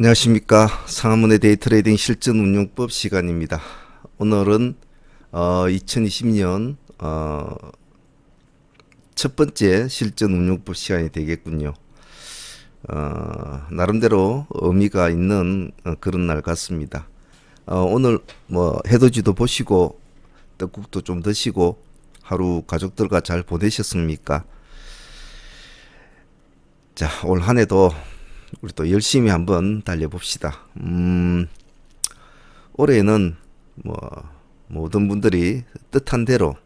안녕하십니까. 상한문의 데이트레이딩 실전운용법 시간입니다. 오늘은 2020년 첫 번째 실전운용법 시간이 되겠군요. 나름대로 의미가 있는 그런 날 같습니다. 오늘 뭐 해돋이도 보시고 떡국도 좀 드시고 하루 가족들과 잘 보내셨습니까? 자, 올 한 해도 우리 또 열심히 한번 달려봅시다. 올해는 뭐 모든 분들이 뜻한 대로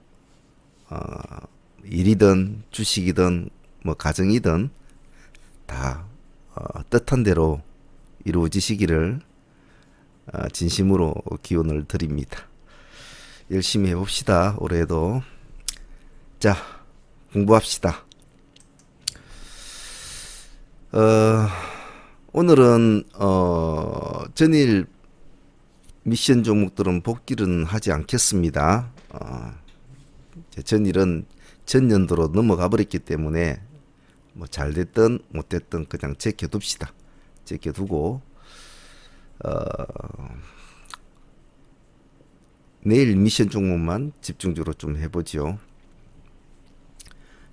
일이든 주식이든 뭐 가정이든 다 뜻한 대로 이루어지시기를 진심으로 기원을 드립니다. 열심히 해봅시다. 올해도. 자, 공부합시다. 오늘은 전일 미션 종목들은 복귀는 하지 않겠습니다. 전일은 전년도로 넘어가 버렸기 때문에 뭐 잘됐든 못됐든 그냥 제껴둡시다. 제껴두고 내일 미션 종목만 집중적으로 좀 해보죠.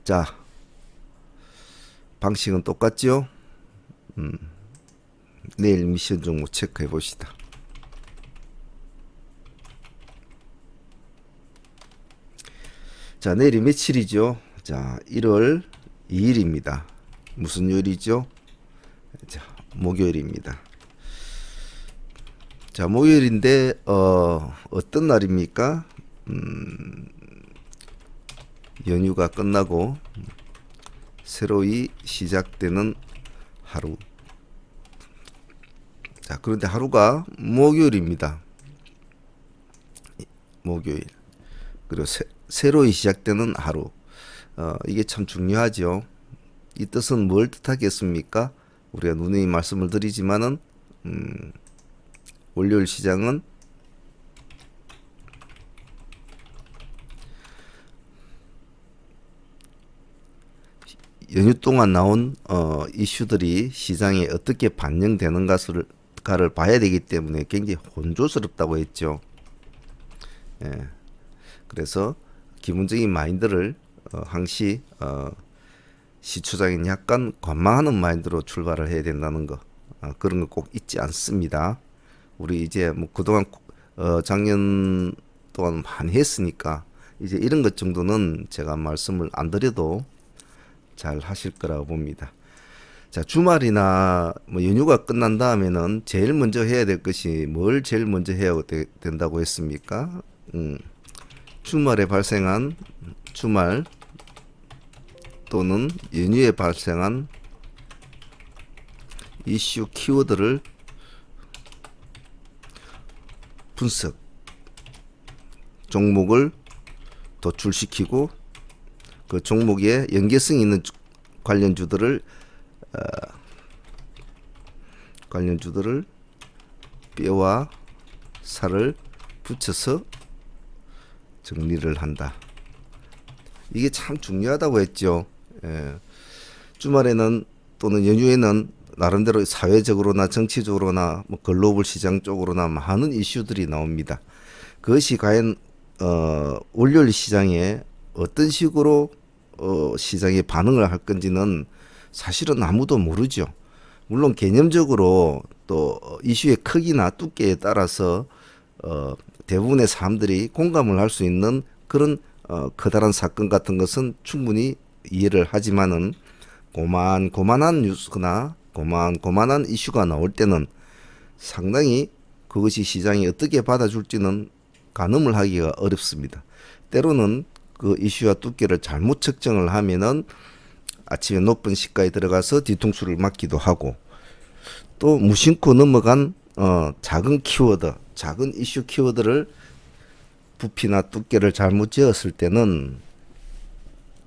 자, 방식은 똑같죠? 내일 미션 종목 체크해 봅시다. 자, 내일이 며칠이죠? 자, 1월 2일입니다. 무슨 요일이죠? 자, 목요일입니다. 자, 목요일인데 어떤 날입니까? 연휴가 끝나고 새로이 시작되는 하루. 자, 그런데 하루가 목요일입니다. 목요일. 그리고 새로이 시작되는 하루. 이게 참 중요하죠. 이 뜻은 뭘 뜻하겠습니까? 우리가 누누이 말씀을 드리지만은 월요일 시장은 연휴 동안 나온 이슈들이 시장에 어떻게 반영되는가를 봐야 되기 때문에 굉장히 혼조스럽다고 했죠. 예. 그래서 기본적인 마인드를 항시 시초장인 약간 관망하는 마인드로 출발을 해야 된다는 거. 그런 거 꼭 잊지 않습니다. 우리 이제 뭐 그동안 작년 동안 많이 했으니까 이제 이런 것 정도는 제가 말씀을 안 드려도 잘 하실 거라고 봅니다. 자, 주말이나 뭐 연휴가 끝난 다음에는 제일 먼저 해야 될 것이 뭘 제일 먼저 해야 된다고 했습니까? 주말에 발생한 주말 또는 연휴에 발생한 이슈 키워드를 분석, 종목을 도출시키고 그 종목에 연계성 있는 관련주들을 뼈와 살을 붙여서 정리를 한다. 이게 참 중요하다고 했죠. 예. 주말에는 또는 연휴에는 나름대로 사회적으로나 정치적으로나 뭐 글로벌 시장 쪽으로나 많은 이슈들이 나옵니다. 그것이 과연 월요일 시장에 어떤 식으로 시장에 반응을 할 건지는 사실은 아무도 모르죠. 물론 개념적으로 또 이슈의 크기나 두께에 따라서 대부분의 사람들이 공감을 할 수 있는 그런 커다란 사건 같은 것은 충분히 이해를 하지만은 고만한 뉴스나 고만한 이슈가 나올 때는 상당히 그것이 시장이 어떻게 받아줄지는 가늠을 하기가 어렵습니다. 때로는 그 이슈와 두께를 잘못 측정을 하면은 아침에 높은 시가에 들어가서 뒤통수를 맞기도 하고, 또 무심코 넘어간 작은 키워드, 작은 이슈 키워드를 부피나 두께를 잘못 재었을 때는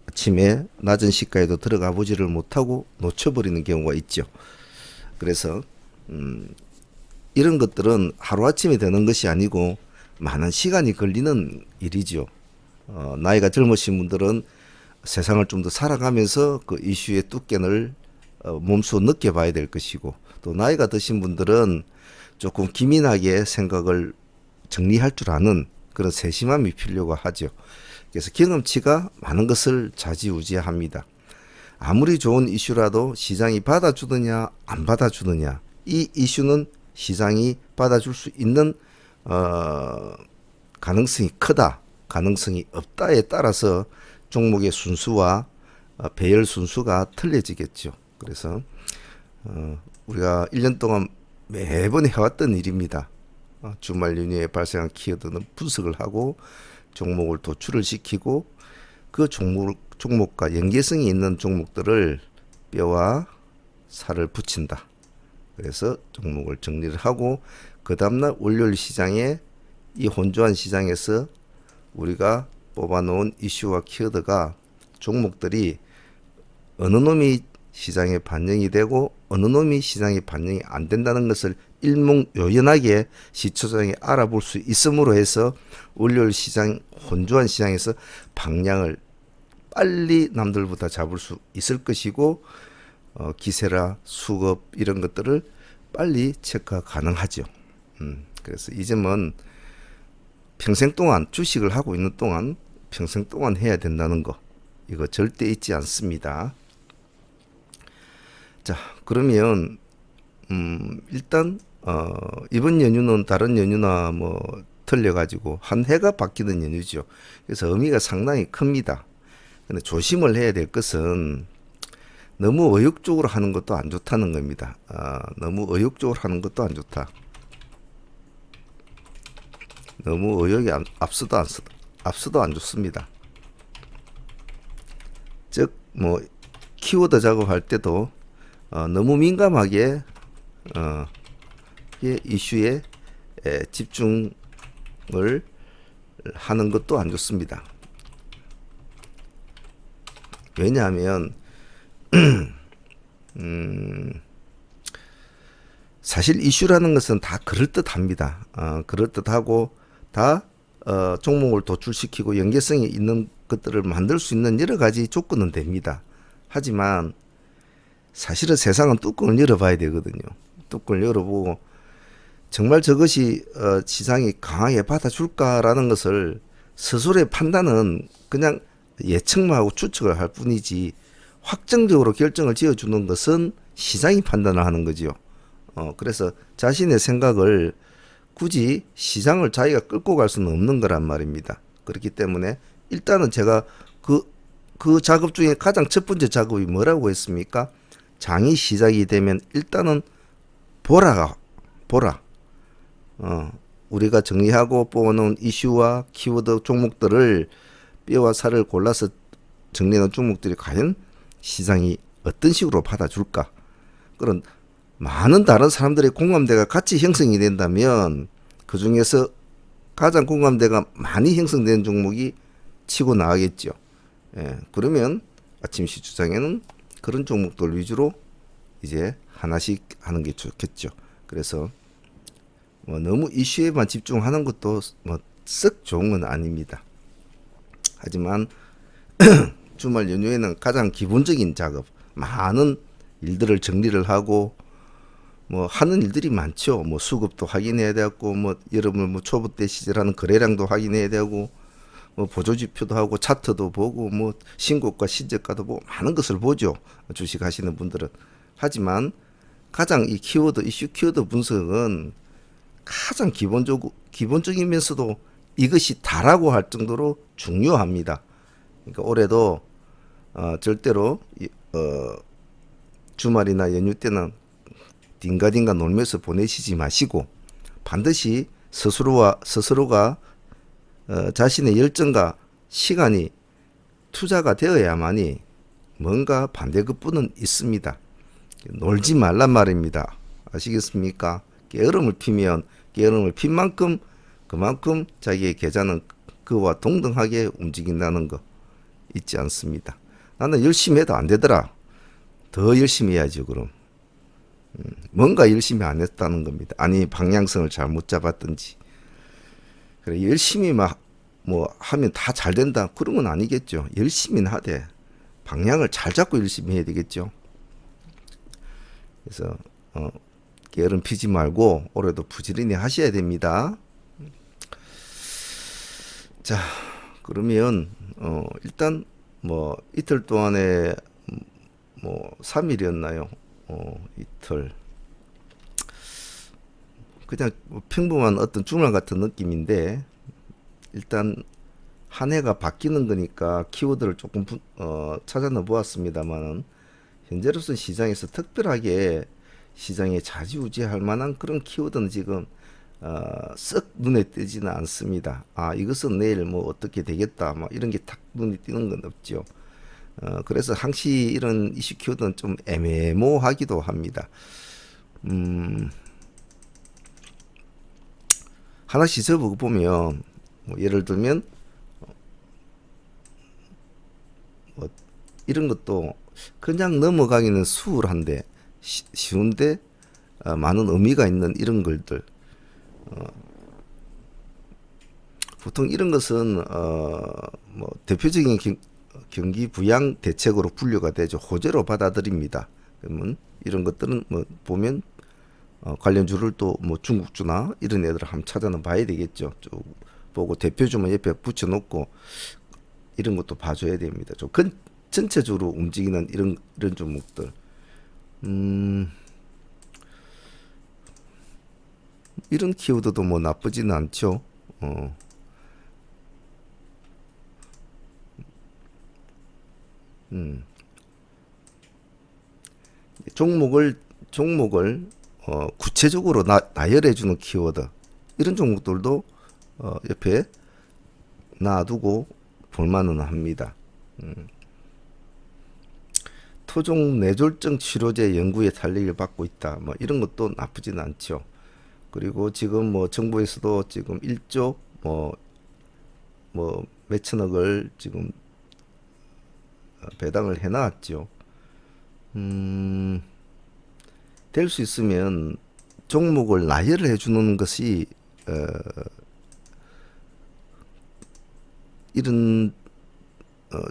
아침에 낮은 시가에도 들어가 보지를 못하고 놓쳐버리는 경우가 있죠. 그래서 이런 것들은 하루아침에 되는 것이 아니고 많은 시간이 걸리는 일이죠. 나이가 젊으신 분들은 세상을 좀 더 살아가면서 그 이슈의 두께를 몸소 느껴봐야 될 것이고, 또 나이가 드신 분들은 조금 기민하게 생각을 정리할 줄 아는 그런 세심함이 필요가 하죠. 그래서 경험치가 많은 것을 좌지우지합니다. 아무리 좋은 이슈라도 시장이 받아주느냐 안 받아주느냐, 이 이슈는 시장이 받아줄 수 있는 가능성이 크다, 가능성이 없다에 따라서 종목의 순수와 배열 순수가 틀려지겠죠. 그래서 우리가 1년 동안 매번 해왔던 일입니다. 주말 연휴에 발생한 키워드는 분석을 하고 종목을 도출을 시키고 그 종목과 연계성이 있는 종목들을 뼈와 살을 붙인다. 그래서 종목을 정리를 하고 그 다음날 월요일 시장에 이 혼조한 시장에서 우리가 뽑아놓은 이슈와 키워드가 종목들이 어느 놈이 시장에 반영이 되고 어느 놈이 시장에 반영이 안 된다는 것을 일목요연하게 시초장에 알아볼 수 있음으로 해서 월요일 시장, 혼조한 시장에서 방향을 빨리 남들보다 잡을 수 있을 것이고 기세라 수급 이런 것들을 빨리 체크가 가능하죠. 그래서 이 점은 평생 동안 주식을 하고 있는 동안 평생 동안 해야 된다는 거, 이거 절대 잊지 않습니다. 자, 그러면 일단 이번 연휴는 다른 연휴나 뭐 틀려가지고 한 해가 바뀌는 연휴죠. 그래서 의미가 상당히 큽니다. 근데 조심을 해야 될 것은 너무 의욕적으로 하는 것도 안 좋다는 겁니다. 너무 의욕적으로 하는 것도 안 좋다. 너무 의욕이 앞서도 안 좋습니다. 즉 뭐 키워드 작업할 때도 너무 민감하게 이슈에 집중을 하는 것도 안 좋습니다. 왜냐하면 사실 이슈라는 것은 다 그럴듯합니다. 그럴듯하고 다 종목을 도출시키고 연계성이 있는 것들을 만들 수 있는 여러 가지 조건은 됩니다. 하지만 사실은 세상은 뚜껑을 열어봐야 되거든요. 뚜껑을 열어보고 정말 저것이 시장이 강하게 받아줄까라는 것을 스스로의 판단은 그냥 예측만 하고 추측을 할 뿐이지 확정적으로 결정을 지어주는 것은 시장이 판단을 하는 거죠. 그래서 자신의 생각을 굳이 시장을 자기가 끌고 갈 수는 없는 거란 말입니다. 그렇기 때문에 일단은 제가 그 작업 중에 가장 첫 번째 작업이 뭐라고 했습니까? 장이 시작이 되면 일단은 보라. 우리가 정리하고 뽑아놓은 이슈와 키워드 종목들을 뼈와 살을 골라서 정리한 종목들이 과연 시장이 어떤 식으로 받아줄까? 그런 많은 다른 사람들의 공감대가 같이 형성이 된다면 그 중에서 가장 공감대가 많이 형성된 종목이 치고 나가겠죠. 그러면 아침 시초장에는 그런 종목들 위주로 이제 하나씩 하는 게 좋겠죠. 그래서 뭐 너무 이슈에만 집중하는 것도 뭐 썩 좋은 건 아닙니다. 하지만 주말 연휴에는 가장 기본적인 작업, 많은 일들을 정리를 하고 뭐 하는 일들이 많죠. 뭐 수급도 확인해야 되고, 뭐 여러분 뭐 초보 때 시절하는 거래량도 확인해야 되고, 뭐 보조지표도 하고 차트도 보고 뭐 신고가 신저가도 보고 많은 것을 보죠. 주식 하시는 분들은. 하지만 가장 이 키워드, 이슈 키워드 분석은 가장 기본적이면서도 이것이 다라고 할 정도로 중요합니다. 그러니까 올해도 절대로 주말이나 연휴 때는 딩가딩가 놀면서 보내시지 마시고 반드시 스스로가 자신의 열정과 시간이 투자가 되어야만이 뭔가 반대급부는 있습니다. 놀지 말란 말입니다. 아시겠습니까? 게으름을 피면 게으름을 핀 만큼 그만큼 자기의 계좌는 그와 동등하게 움직인다는 거 잊지 않습니다. 나는 열심히 해도 안 되더라. 더 열심히 해야죠. 그럼 뭔가 열심히 안 했다는 겁니다. 아니 방향성을 잘못 잡았든지. 그래 열심히 막 뭐 하면 다 잘 된다 그런 건 아니겠죠. 열심히는 하되 방향을 잘 잡고 열심히 해야 되겠죠. 그래서 게으름 피지 말고 올해도 부지런히 하셔야 됩니다. 자, 그러면 일단 뭐 이틀 동안에 뭐 3일이었나요? 이틀 그냥 평범한 어떤 주말 같은 느낌인데, 일단 한 해가 바뀌는 거니까 키워드를 조금 찾아 넣어 보았습니다만은, 현재로서는 시장에서 특별하게 시장에 좌지우지할 만한 그런 키워드는 지금 썩 눈에 띄지는 않습니다. 아, 이것은 내일 뭐 어떻게 되겠다 뭐 이런 게 탁 눈에 띄는 건 없죠. 그래서 항시 이런 이슈 키워드는 좀 애매모하기도 합니다. 하나씩 접어 보면, 뭐 예를 들면 뭐 이런 것도 그냥 넘어가기는 수월한데 쉬운데 많은 의미가 있는 이런 글들, 보통 이런 것은 뭐 대표적인 경기 부양 대책으로 분류가 되죠. 호재로 받아들입니다. 그러면 이런 것들은 뭐 보면 관련주를 또 뭐 중국주나 이런 애들을 한번 찾아는 봐야 되겠죠. 쭉 보고 대표주만 옆에 붙여놓고 이런 것도 봐줘야 됩니다. 좀 전체적으로 움직이는 이런 종목들. 이런 키워드도 뭐 나쁘지는 않죠. 종목을 구체적으로 나열해주는 키워드, 이런 종목들도 옆에 놔두고 볼만은 합니다. 토종 뇌졸중 치료제 연구에 탄력을 받고 있다. 뭐 이런 것도 나쁘진 않죠. 그리고 지금 뭐 정부에서도 지금 1조 뭐 몇천억을 지금 배당을 해놨죠. 될 수 있으면 종목을 나열을 해주는 것이 이런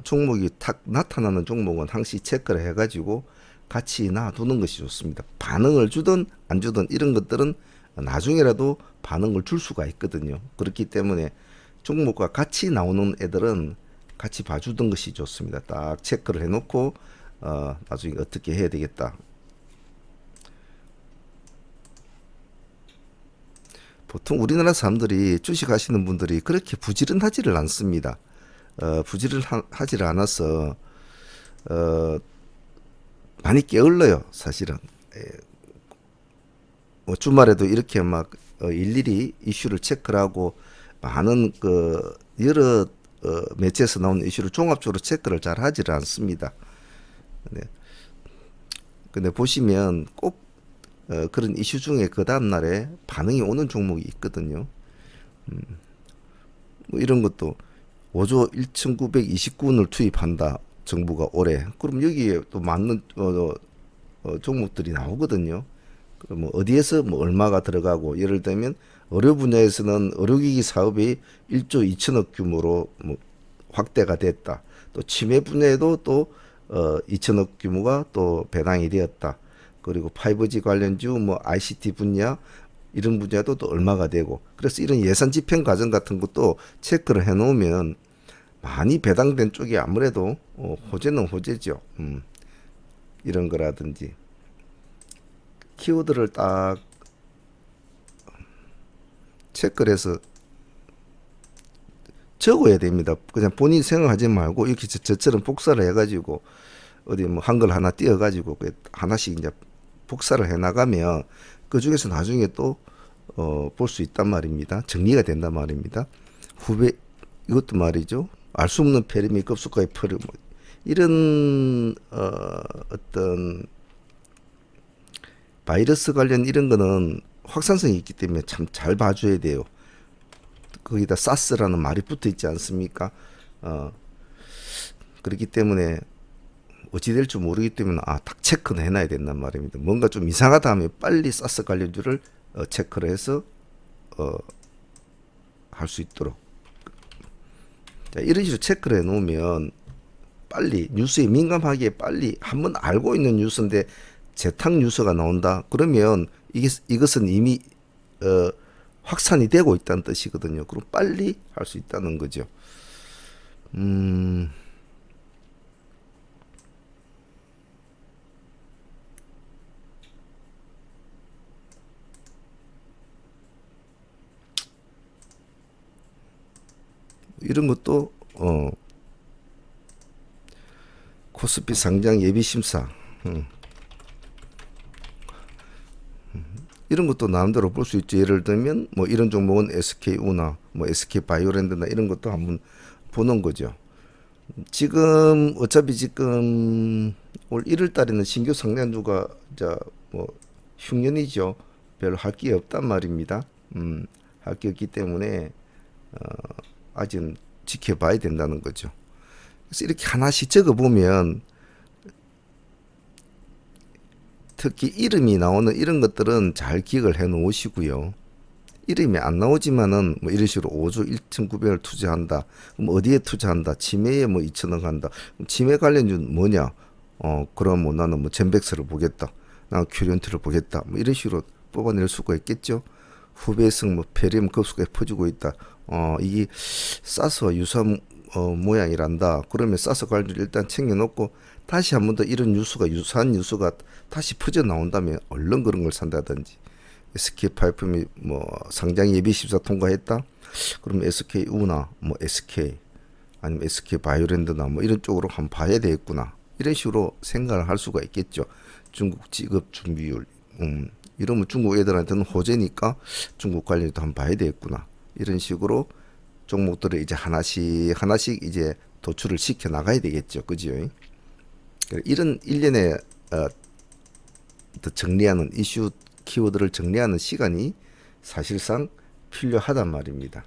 종목이 탁 나타나는 종목은 항시 체크를 해가지고 같이 놔두는 것이 좋습니다. 반응을 주든 안 주든 이런 것들은 나중에라도 반응을 줄 수가 있거든요. 그렇기 때문에 종목과 같이 나오는 애들은 같이 봐주던 것이 좋습니다. 딱 체크를 해놓고 나중에 어떻게 해야 되겠다. 보통 우리나라 사람들이 주식하시는 분들이 그렇게 부지런하지를 않습니다. 부지런하지를 않아서 많이 게을러요, 사실은. 뭐 주말에도 이렇게 막 일일이 이슈를 체크를 하고 많은 여러 매체에서 나오는 이슈를 종합적으로 체크를 잘 하지를 않습니다. 네. 근데 보시면 꼭 그런 이슈 중에 그 다음 날에 반응이 오는 종목이 있거든요. 뭐 이런 것도 5조 1,929원을 투입한다, 정부가 올해. 그럼 여기에 또 맞는 종목들이 나오거든요. 그럼 뭐 어디에서 뭐 얼마가 들어가고, 예를 들면 의료 분야에서는 의료기기 사업이 1조 2천억 규모로 뭐 확대가 됐다. 또 치매 분야에도 또 2천억 규모가 또 배당이 되었다. 그리고 5G 관련주 뭐 ICT 분야 이런 분야도 또 얼마가 되고, 그래서 이런 예산 집행 과정 같은 것도 체크를 해 놓으면 많이 배당된 쪽이 아무래도 호재는 호재죠. 이런 거라든지 키워드를 딱 체크를 해서 적어야 됩니다. 그냥 본인 생각하지 말고 이렇게 저처럼 복사를 해가지고 어디 뭐 한글 하나 띄어가지고 하나씩 이제 복사를 해 나가면 그 중에서 나중에 또 볼 수 있단 말입니다. 정리가 된단 말입니다. 이것도 말이죠. 알 수 없는 페르미 급속하게 뭐 이런 어떤 바이러스 관련 이런 거는 확산성이 있기 때문에 참 잘 봐줘야 돼요. 거기다 사스라는 말이 붙어 있지 않습니까? 그렇기 때문에 어찌 될지 모르기 때문에 딱 체크는 해놔야 된단 말입니다. 뭔가 좀 이상하다 하면 빨리 사스 관련주를 체크를 해서 할 수 있도록. 자, 이런 식으로 체크를 해 놓으면 빨리 뉴스에 민감하게 빨리 한번 알고 있는 뉴스인데 재탕 뉴스가 나온다. 그러면 이것은 이미 확산이 되고 있다는 뜻이거든요. 그럼 빨리 할 수 있다는 거죠. 이런 것도 코스피 상장 예비 심사 이런 것도 나름대로 볼 수 있죠. 예를 들면 뭐 이런 종목은 SK우나 뭐 SK바이오랜드나 이런 것도 한번 보는 거죠. 지금 어차피 지금 올 1월 달에는 신규 상장주가 뭐 흉년이죠. 별로 할 게 없단 말입니다. 할 게 없기 때문에 아직은 지켜봐야 된다는 거죠. 그래서 이렇게 하나씩 적어보면 특히 이름이 나오는 이런 것들은 잘 기억을 해 놓으시고요. 이름이 안 나오지만은 뭐 이런 식으로 5조 1,900을 투자한다. 그럼 어디에 투자한다? 치매에 뭐 2천억 한다. 그럼 치매 관련주는 뭐냐? 그럼 뭐 나는 뭐 젠백스를 보겠다. 나 큐렌트를 보겠다. 뭐 이런 식으로 뽑아낼 수가 있겠죠. 후배성 뭐 페리움 급속하게 퍼지고 있다. 이게 사스와 유사한 모양이란다. 그러면 사스 관리를 일단 챙겨놓고 다시 한 번 더 이런 유사한 뉴스가 다시 퍼져 나온다면 얼른 그런 걸 산다든지. SK파이품이 뭐 상장 예비 심사 통과했다. 그러면 SK우나 뭐 SK 아니면 SK바이오랜드나 뭐 이런 쪽으로 한번 봐야 되겠구나. 이런 식으로 생각을 할 수가 있겠죠. 중국 지급 준비율. 이러면 중국 애들한테는 호재니까 중국 관리도 한번 봐야 되겠구나. 이런 식으로 종목들을 이제 하나씩 이제 도출을 시켜 나가야 되겠죠. 그죠? 이런 일련의 정리하는 이슈 키워드를 정리하는 시간이 사실상 필요하단 말입니다.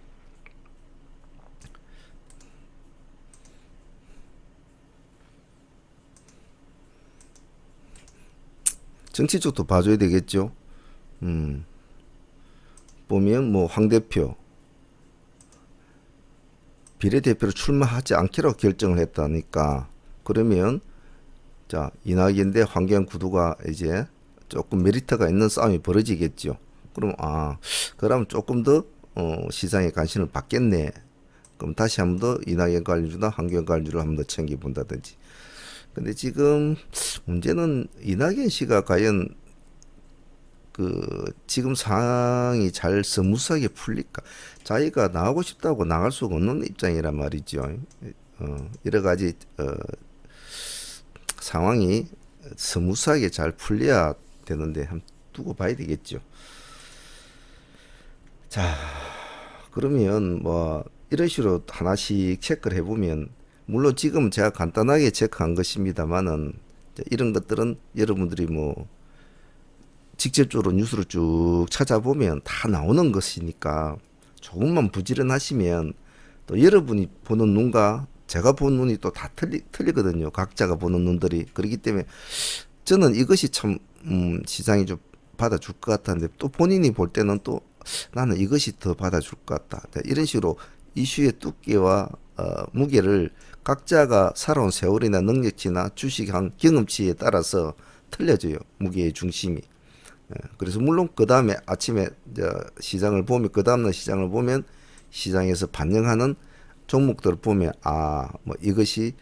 정치 쪽도 봐줘야 되겠죠. 보면 뭐 황 대표 비례대표로 출마하지 않기로 결정을 했다니까 그러면 자 이낙연 대 황교안 구도가 이제 조금 메리트가 있는 싸움이 벌어지겠죠. 그럼 조금 더 시장에 관심을 받겠네. 그럼 다시 한 번 더 이낙연 관리주나 황교안 관리주를 한 번 더 챙겨본다든지. 근데 지금 문제는 이낙연 씨가 과연 지금 상황이 잘 스무스하게 풀릴까? 자기가 나가고 싶다고 나갈 수가 없는 입장이란 말이죠. 여러 가지 상황이 스무스하게 잘 풀려야 되는데 한번 두고 봐야 되겠죠. 자, 그러면 뭐 이런 식으로 하나씩 체크를 해보면 물론 지금 제가 간단하게 체크한 것입니다만은 이런 것들은 여러분들이 뭐 직접적으로 뉴스를 쭉 찾아보면 다 나오는 것이니까 조금만 부지런하시면 또 여러분이 보는 눈과 제가 보는 눈이 또 다 틀리거든요. 각자가 보는 눈들이. 그렇기 때문에 저는 이것이 참 시장이 좀 받아줄 것 같았는데 또 본인이 볼 때는 또 나는 이것이 더 받아줄 것 같다. 이런 식으로 이슈의 두께와 무게를 각자가 살아온 세월이나 능력치나 주식한 경험치에 따라서 틀려져요. 무게의 중심이. 그래서 물론 그 다음에 아침에 시장을 보면 그 다음날 시장을 보면 시장에서 반영하는 종목들을 보면 뭐 이것이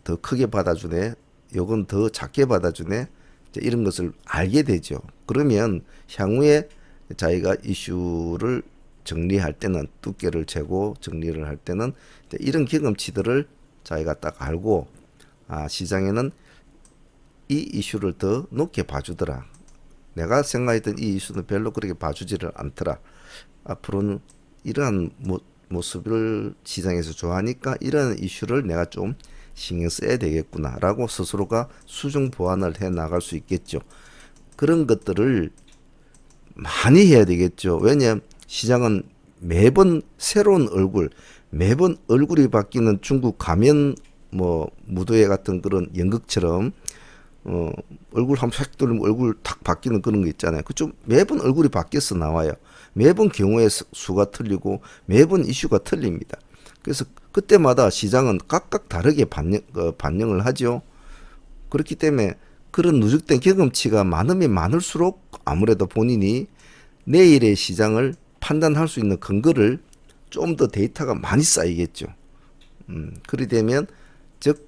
더 크게 받아주네. 요건 더 작게 받아주네. 이런 것을 알게 되죠. 그러면 향후에 자기가 이슈를 정리할 때는 두께를 재고 정리를 할 때는 이런 경험치들을 자기가 딱 알고 시장에는 이 이슈를 더 높게 봐주더라. 내가 생각했던 이 이슈는 별로 그렇게 봐주지를 않더라. 앞으로는 이러한 모습을 시장에서 좋아하니까 이런 이슈를 내가 좀 신경 써야 되겠구나 라고 스스로가 수정 보완을 해 나갈 수 있겠죠. 그런 것들을 많이 해야 되겠죠. 왜냐하면 시장은 매번 새로운 얼굴, 매번 얼굴이 바뀌는 중국 가면 무도회 같은 그런 연극처럼 얼굴 한번 싹 돌리면 얼굴 탁 바뀌는 그런 거 있잖아요. 그좀 매번 얼굴이 바뀌어서 나와요. 매번 경우의 수가 틀리고 매번 이슈가 틀립니다. 그래서 그때마다 시장은 각각 다르게 반영을 하죠. 그렇기 때문에 그런 누적된 경험치가 많으면 많을수록 아무래도 본인이 내일의 시장을 판단할 수 있는 근거를 좀 더 데이터가 많이 쌓이겠죠. 그리 되면 즉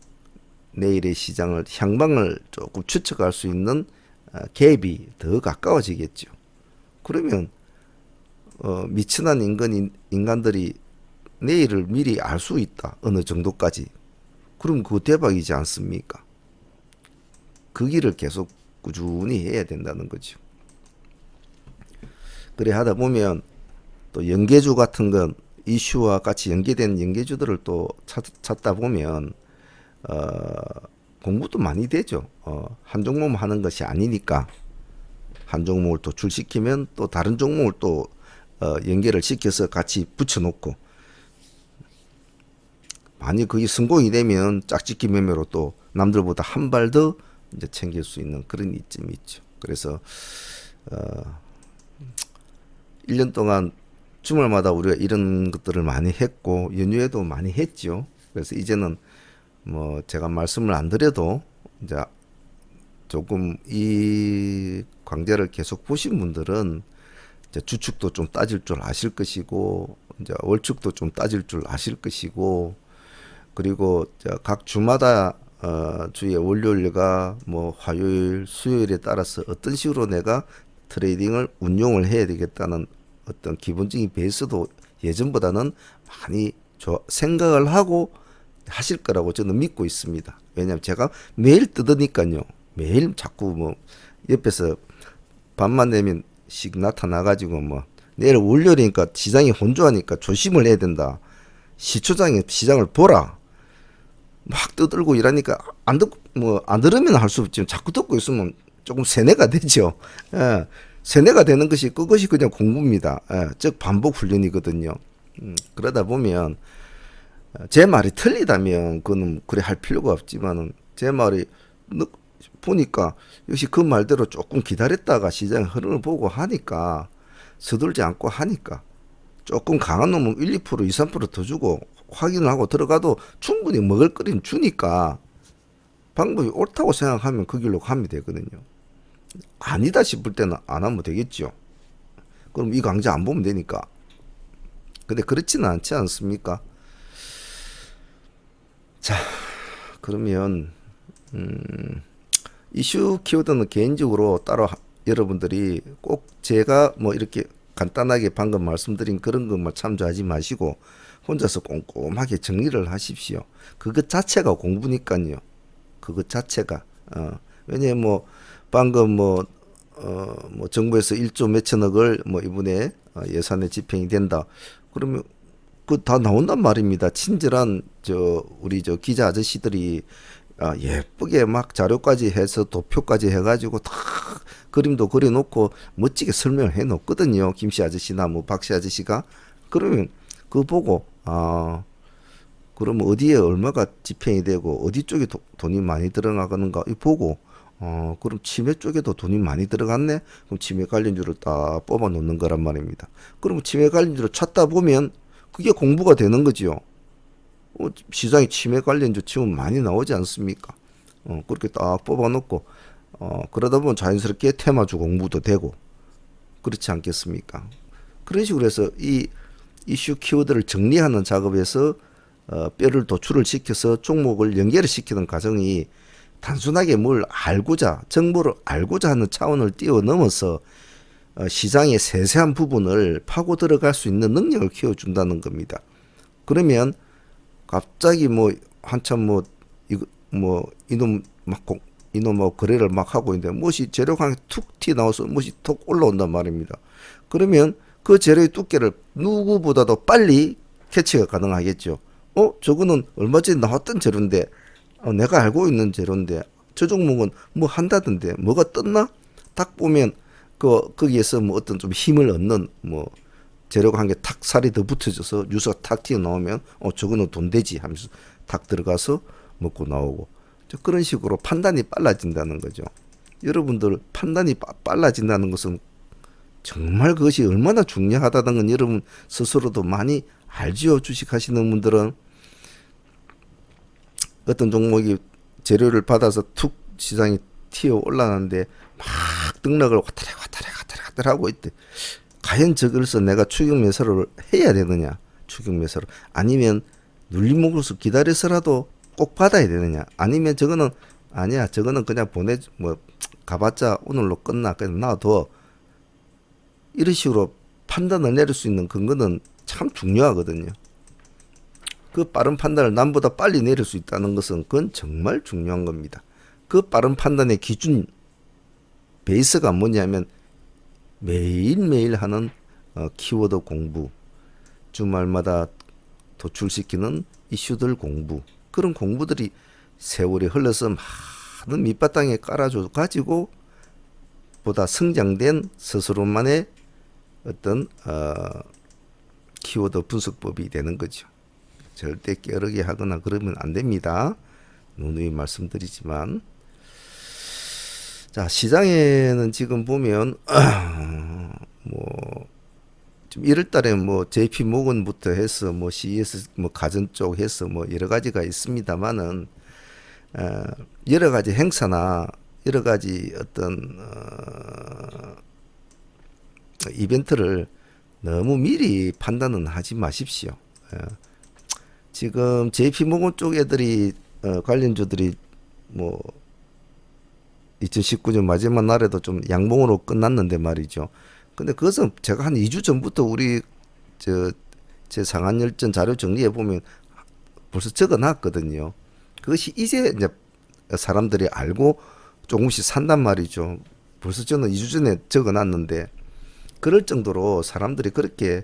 내일의 시장을 향방을 조금 추측할 수 있는 갭이 더 가까워지겠죠. 그러면 미천한 인간들이 내일을 미리 알 수 있다. 어느 정도까지. 그럼 그거 대박이지 않습니까? 그 길을 계속 꾸준히 해야 된다는 거죠. 그래 하다 보면 또 연계주 같은 건 이슈와 같이 연계된 연계주들을 또 찾다 보면 공부도 많이 되죠. 한 종목만 하는 것이 아니니까 한 종목을 또 출시키면 또 다른 종목을 또 연계를 시켜서 같이 붙여놓고 만약 그게 성공이 되면 짝짓기 매매로 또 남들보다 한 발 더 이제 챙길 수 있는 그런 이점이 있죠. 그래서 1년 동안 주말마다 우리가 이런 것들을 많이 했고 연휴에도 많이 했죠. 그래서 이제는 뭐 제가 말씀을 안 드려도 이제 조금 이 강좌를 계속 보신 분들은 이제 주축도 좀 따질 줄 아실 것이고 이제 월축도 좀 따질 줄 아실 것이고 그리고 각 주마다 주의 월요일과 뭐 화요일, 수요일에 따라서 어떤 식으로 내가 트레이딩을 운용을 해야 되겠다는 어떤 기본적인 베이스도 예전보다는 많이 생각을 하고 하실 거라고 저는 믿고 있습니다. 왜냐하면 제가 매일 뜯으니까요. 매일 자꾸 뭐 옆에서 밤만 되면 씩 나타나가지고 뭐 내일 월요일이니까 시장이 혼조하니까 조심을 해야 된다. 시초장에 시장을 보라. 막 떠들고 이러니까 안 듣고 뭐 안 들으면 할 수 없지만 자꾸 듣고 있으면 조금 세뇌가 되죠. 예, 세뇌가 되는 것이 그것이 그냥 공부입니다. 예, 즉 반복 훈련이거든요. 그러다 보면 제 말이 틀리다면 그는 그래 할 필요가 없지만은 제 말이 보니까 역시 그 말대로 조금 기다렸다가 시장의 흐름을 보고 하니까 서둘지 않고 하니까 조금 강한 놈은 1, 2%, 2, 3%더 주고 확인을 하고 들어가도 충분히 먹을 거리는 주니까 방법이 옳다고 생각하면 그 길로 가면 되거든요. 아니다 싶을 때는 안 하면 되겠죠. 그럼 이 강좌 안 보면 되니까. 근데 그렇지는 않지 않습니까? 자, 그러면 이슈 키워드는 개인적으로 따로 여러분들이 꼭 제가 뭐 이렇게 간단하게 방금 말씀드린 그런 것만 참조하지 마시고 혼자서 꼼꼼하게 정리를 하십시오. 그것 자체가 공부니까요. 그것 자체가 왜냐면 뭐 방금 뭐 정부에서 1조 몇천억을 뭐 이번에 예산에 집행이 된다. 그러면 그 다 나온단 말입니다. 친절한 우리 기자 아저씨들이 예쁘게 막 자료까지 해서 도표까지 해가지고 다 그림도 그려놓고 멋지게 설명을 해놓거든요. 김씨 아저씨나 뭐 박씨 아저씨가. 그러면 그거 보고 그러면 어디에 얼마가 집행이 되고 어디 쪽에 돈이 많이 들어가는가 이 보고 그럼 치매 쪽에도 돈이 많이 들어갔네. 그럼 치매 관련주를 딱 뽑아 놓는 거란 말입니다. 그러면 치매 관련주를 찾다 보면 그게 공부가 되는 거지요. 시장에 치매 관련주 치면 많이 나오지 않습니까? 그렇게 딱 뽑아 놓고 그러다 보면 자연스럽게 테마주 공부도 되고 그렇지 않겠습니까? 그런 식으로 해서 이 이슈 키워드를 정리하는 작업에서 뼈를 도출을 시켜서 종목을 연계를 시키는 과정이 단순하게 뭘 알고자 정보를 알고자 하는 차원을 뛰어넘어서 시장의 세세한 부분을 파고 들어갈 수 있는 능력을 키워준다는 겁니다. 그러면 갑자기 뭐 한참 이놈하고 거래를 막 하고 있는데 무엇이 재료 강에 툭 튀어나와서 무엇이 톡 올라온단 말입니다. 그러면 그 재료의 두께를 누구보다도 빨리 캐치가 가능하겠죠. 저거는 얼마 전에 나왔던 재료인데 내가 알고 있는 재료인데 저 종목은 뭐 한다던데 뭐가 떴나? 딱 보면 거기에서 뭐 어떤 좀 힘을 얻는 뭐 재료가 한 개 탁 살이 더 붙어져서 뉴스가 탁 튀어나오면 저거는 돈 되지 하면서 탁 들어가서 먹고 나오고 그런 식으로 판단이 빨라진다는 거죠. 여러분들 판단이 빨라진다는 것은 정말 그것이 얼마나 중요하다는 건 여러분 스스로도 많이 알지요. 주식하시는 분들은 어떤 종목이 재료를 받아서 툭 시장이 튀어 올라가는데 막 등락을 왔다리 하고 있대. 과연 저걸서 내가 추격 매수를 해야 되느냐? 추격 매수를 아니면 눌림목으로서 기다려서라도 꼭 받아야 되느냐? 아니면 저거는 아니야. 저거는 그냥 뭐 가봤자 오늘로 끝나. 그냥 놔둬. 이런 식으로 판단을 내릴 수 있는 근거는 참 중요하거든요. 그 빠른 판단을 남보다 빨리 내릴 수 있다는 것은 그건 정말 중요한 겁니다. 그 빠른 판단의 기준 베이스가 뭐냐면 매일매일 하는 키워드 공부, 주말마다 도출시키는 이슈들 공부, 그런 공부들이 세월이 흘러서 많은 밑바탕에 깔아줘 가지고 보다 성장된 스스로만의 어떤 키워드 분석법이 되는 거죠. 절대 게으르게 하거나 그러면 안 됩니다. 누누이 말씀드리지만, 자, 시장에는 지금 보면 뭐 좀 1월 달에 뭐 JP 모건부터 해서 뭐 CES 뭐 가전 쪽 해서 뭐 여러 가지가 있습니다만은 여러 가지 행사나 여러 가지 어떤 이벤트를 너무 미리 판단은 하지 마십시오. 지금 JP모건 쪽 애들이 관련주들이 뭐 2019년 마지막 날에도 좀 양봉으로 끝났는데 말이죠. 근데 그것은 제가 한 2주 전부터 우리 제 상한열전 자료 정리해 보면 벌써 적어 놨거든요. 그것이 이제 사람들이 알고 조금씩 산단 말이죠. 벌써 저는 2주 전에 적어 놨는데 그럴 정도로 사람들이 그렇게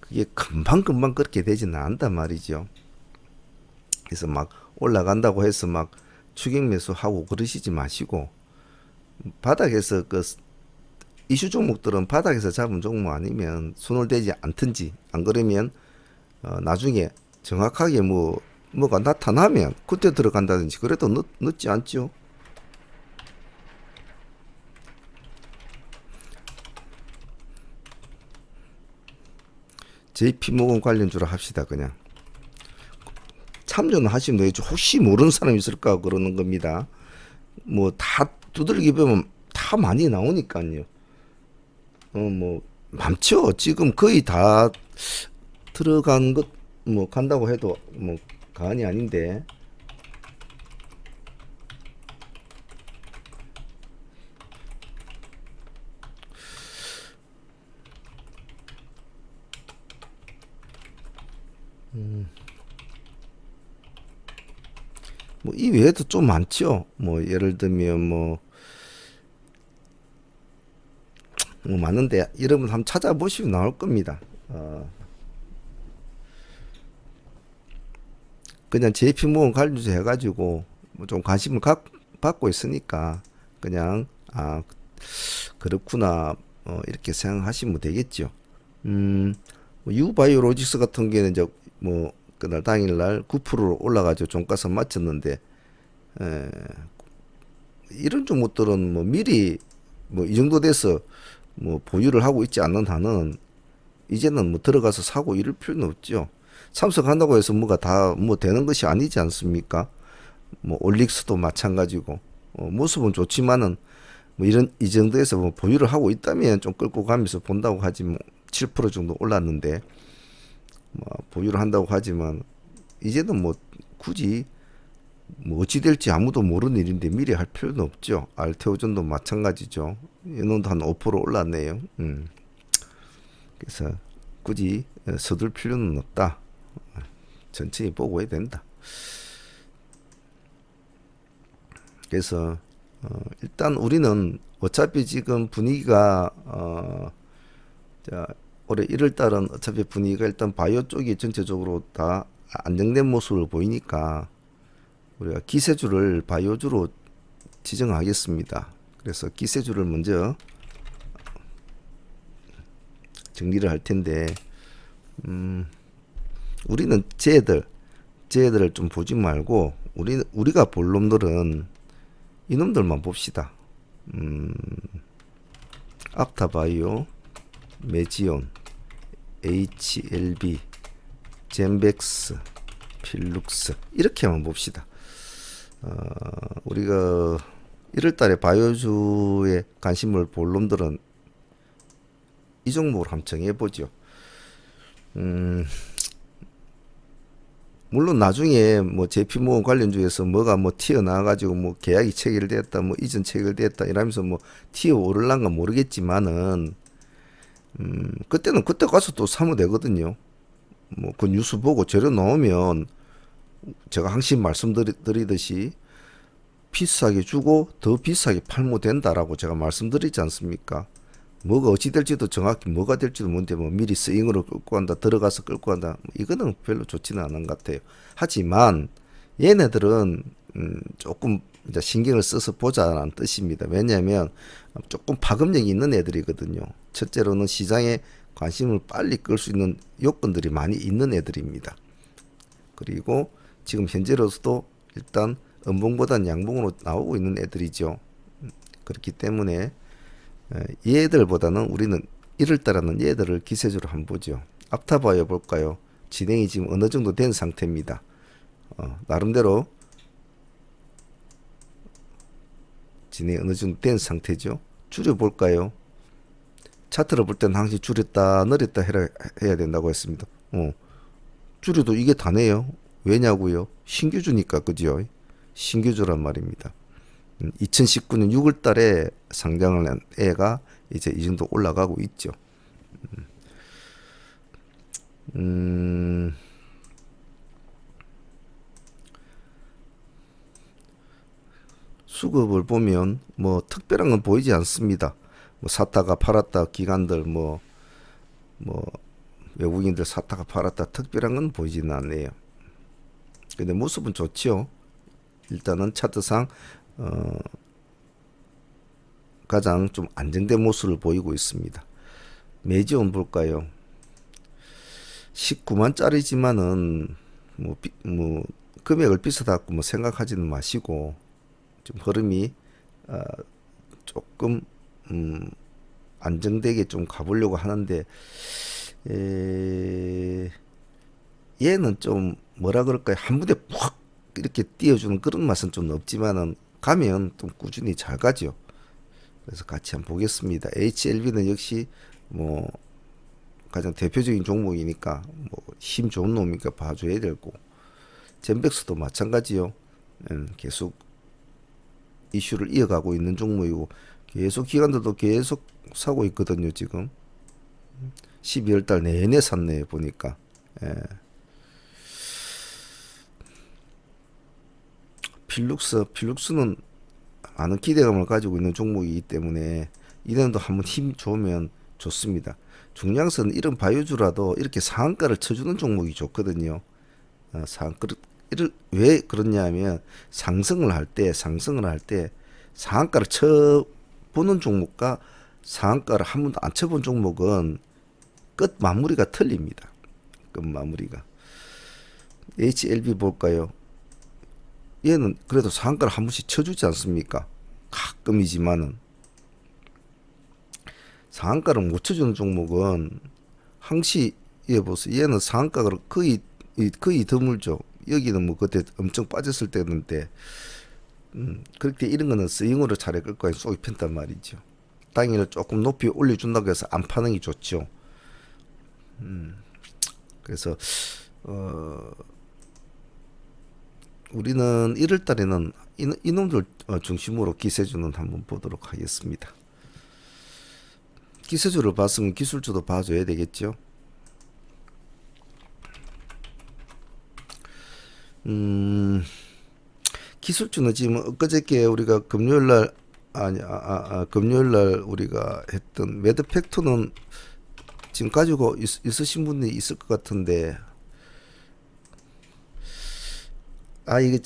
그게 금방금방 그렇게 되지는 않단 말이죠. 그래서 막 올라간다고 해서 막 추격 매수하고 그러시지 마시고, 바닥에서 그 이슈 종목들은 바닥에서 잡은 종목 아니면 손을 대지 않든지, 안 그러면 나중에 정확하게 뭐가 나타나면 그때 들어간다든지 그래도 늦지 않죠. JP모건 관련주로 합시다. 그냥 참조는 하시면 되죠. 혹시 모르는 사람이 있을까 그러는 겁니다. 뭐 다 두들기 보면 다 많이 나오니까요. 뭐 많죠. 지금 거의 다 들어간 것 뭐 간다고 해도 뭐 과언이 아닌데. 뭐 이 외에도 좀 많죠. 뭐 예를 들면 뭐 많은데 여러분 한번 찾아보시면 나올 겁니다. 그냥 JP모건 관련주 해가지고 뭐 좀 관심을 받고 있으니까 그냥 그렇구나 이렇게 생각하시면 되겠죠. 유바이오로직스 같은 경우에는 이제 뭐 그날 당일날 9%로 올라가지고 종가선 맞췄는데, 이런 종목들은 뭐 미리 뭐 이 정도 돼서 뭐 보유를 하고 있지 않는 한은 이제는 뭐 들어가서 사고 이럴 필요는 없죠. 참석한다고 해서 뭐가 다 뭐 되는 것이 아니지 않습니까? 뭐 올릭스도 마찬가지고 모습은 좋지만은 뭐 이런 이 정도에서 뭐 보유를 하고 있다면 좀 끌고 가면서 본다고 하지, 뭐 7% 정도 올랐는데 뭐 보유를 한다고 하지만 이제는 뭐 굳이 뭐 어찌 될지 아무도 모르는 일인데 미리 할 필요는 없죠. 알테오전도 마찬가지죠. 이놈도 한 5% 올랐네요. 그래서 굳이 서둘 필요는 없다. 천천히 보고 해야 된다. 그래서 일단 우리는 어차피 지금 분위기가 자, 올해 1월 달은 어차피 분위기가 일단 바이오 쪽이 전체적으로 다 안정된 모습을 보이니까 우리가 기세주를 바이오주로 지정하겠습니다. 그래서 기세주를 먼저 정리를 할 텐데, 우리는 쟤들을 좀 보지 말고 우리가 볼 놈들은 이놈들만 봅시다. 앞타바이오, 메지온, HLB, 젠백스, 필룩스 이렇게만 봅시다. 우리가 1월 달에 바이오주에 관심을 볼 놈들은 이 종목을 한번 정해보죠. 물론 나중에 뭐 JP모건 관련주에서 뭐가 뭐 튀어나와가지고 뭐 계약이 체결됐다, 뭐 이전 체결됐다 이러면서 뭐 튀어오를란가 모르겠지만은 그때는 그때 가서 또 사면 되거든요. 뭐 그 뉴스 보고 재료 나오면 제가 항상 말씀드리듯이 비싸게 주고 더 비싸게 팔면 된다라고 제가 말씀드리지 않습니까? 뭐가 어찌 될지도 정확히 뭐가 될지도 모르는데 뭐 미리 스윙으로 끌고 간다, 들어가서 끌고 간다, 뭐 이거는 별로 좋지는 않은 것 같아요. 하지만 얘네들은 조금 이제 신경을 써서 보자라는 뜻입니다. 왜냐하면 조금 파급력이 있는 애들이거든요. 첫째로는 시장에 관심을 빨리 끌 수 있는 요건들이 많이 있는 애들입니다. 그리고 지금 현재로서도 일단 음봉보단 양봉으로 나오고 있는 애들이죠. 그렇기 때문에 얘들보다는 우리는 1월달에는 얘들을 기세주로 한번 보죠. 앞타바이오 볼까요? 진행이 지금 어느 정도 된 상태입니다. 나름대로 진행이 어느 정도 된 상태죠. 줄여볼까요? 차트를 볼 때는 항상 줄였다 늘렸다 해야 된다고 했습니다. 줄여도 이게 다네요. 왜냐고요? 신규주니까, 그죠? 신규주란 말입니다. 2019년 6월 달에 상장을 한 애가 이제 이 정도 올라가고 있죠. 수급을 보면 뭐 특별한 건 보이지 않습니다. 뭐 샀다가 팔았다 기관들 뭐 외국인들 샀다가 팔았다 특별한 건 보이지는 않네요. 근데 모습은 좋죠. 일단은 차트상 가장 좀 안정된 모습을 보이고 있습니다. 매지온 볼까요? 19만짜리지만은 뭐 금액을 비싸다고 뭐 생각하지는 마시고 좀 흐름이 조금 안정되게 좀 가보려고 하는데 얘는 좀 뭐라 그럴까요? 한 번에 확 이렇게 띄워주는 그런 맛은 좀 없지만은 가면 좀 꾸준히 잘 가죠. 그래서 같이 한번 보겠습니다. HLB는 역시 뭐 가장 대표적인 종목이니까 뭐 힘 좋은 놈이니까 봐줘야 되고, 젠백스도 마찬가지요. 계속 이슈를 이어가고 있는 종목이고 계속 기관들도 계속 사고 있거든요. 지금 12월 달 내내 샀네요. 보니까. 필룩스는 많은 기대감을 가지고 있는 종목이기 때문에 이년도 한번 힘 좋으면 좋습니다. 중량선 이런 바이오주라도 이렇게 상한가를 쳐주는 종목이 좋거든요. 상한가를 왜 그러냐 하면 상승을 할 때 상한가를 쳐보는 종목과 상한가를 한 번도 안 쳐본 종목은 끝 마무리가 틀립니다. 끝 마무리가. HLB 볼까요? 얘는 그래도 상한가를 한 번씩 쳐주지 않습니까? 가끔이지만은. 상한가를 못 쳐주는 종목은 항시 보세요. 얘는 상한가를 거의 드물죠. 여기는 뭐 그때 엄청 빠졌을 때였는데 그렇게 이런 거는 스윙으로 차례 끌고 쏙이 편단 말이죠. 당일을 조금 높이 올려준다고 해서 안 파는 게 좋죠. 그래서 우리는 1월 달에는 이놈들 중심으로 기세주는 한번 보도록 하겠습니다. 기세주를 봤으면 기술주도 봐줘야 되겠죠. 기술주는 지금 엊그저께 우리가 금요일날 금요일날 우리가 했던 매드팩토는 지금 가지고 있으신 분들이 있을 것 같은데, 이게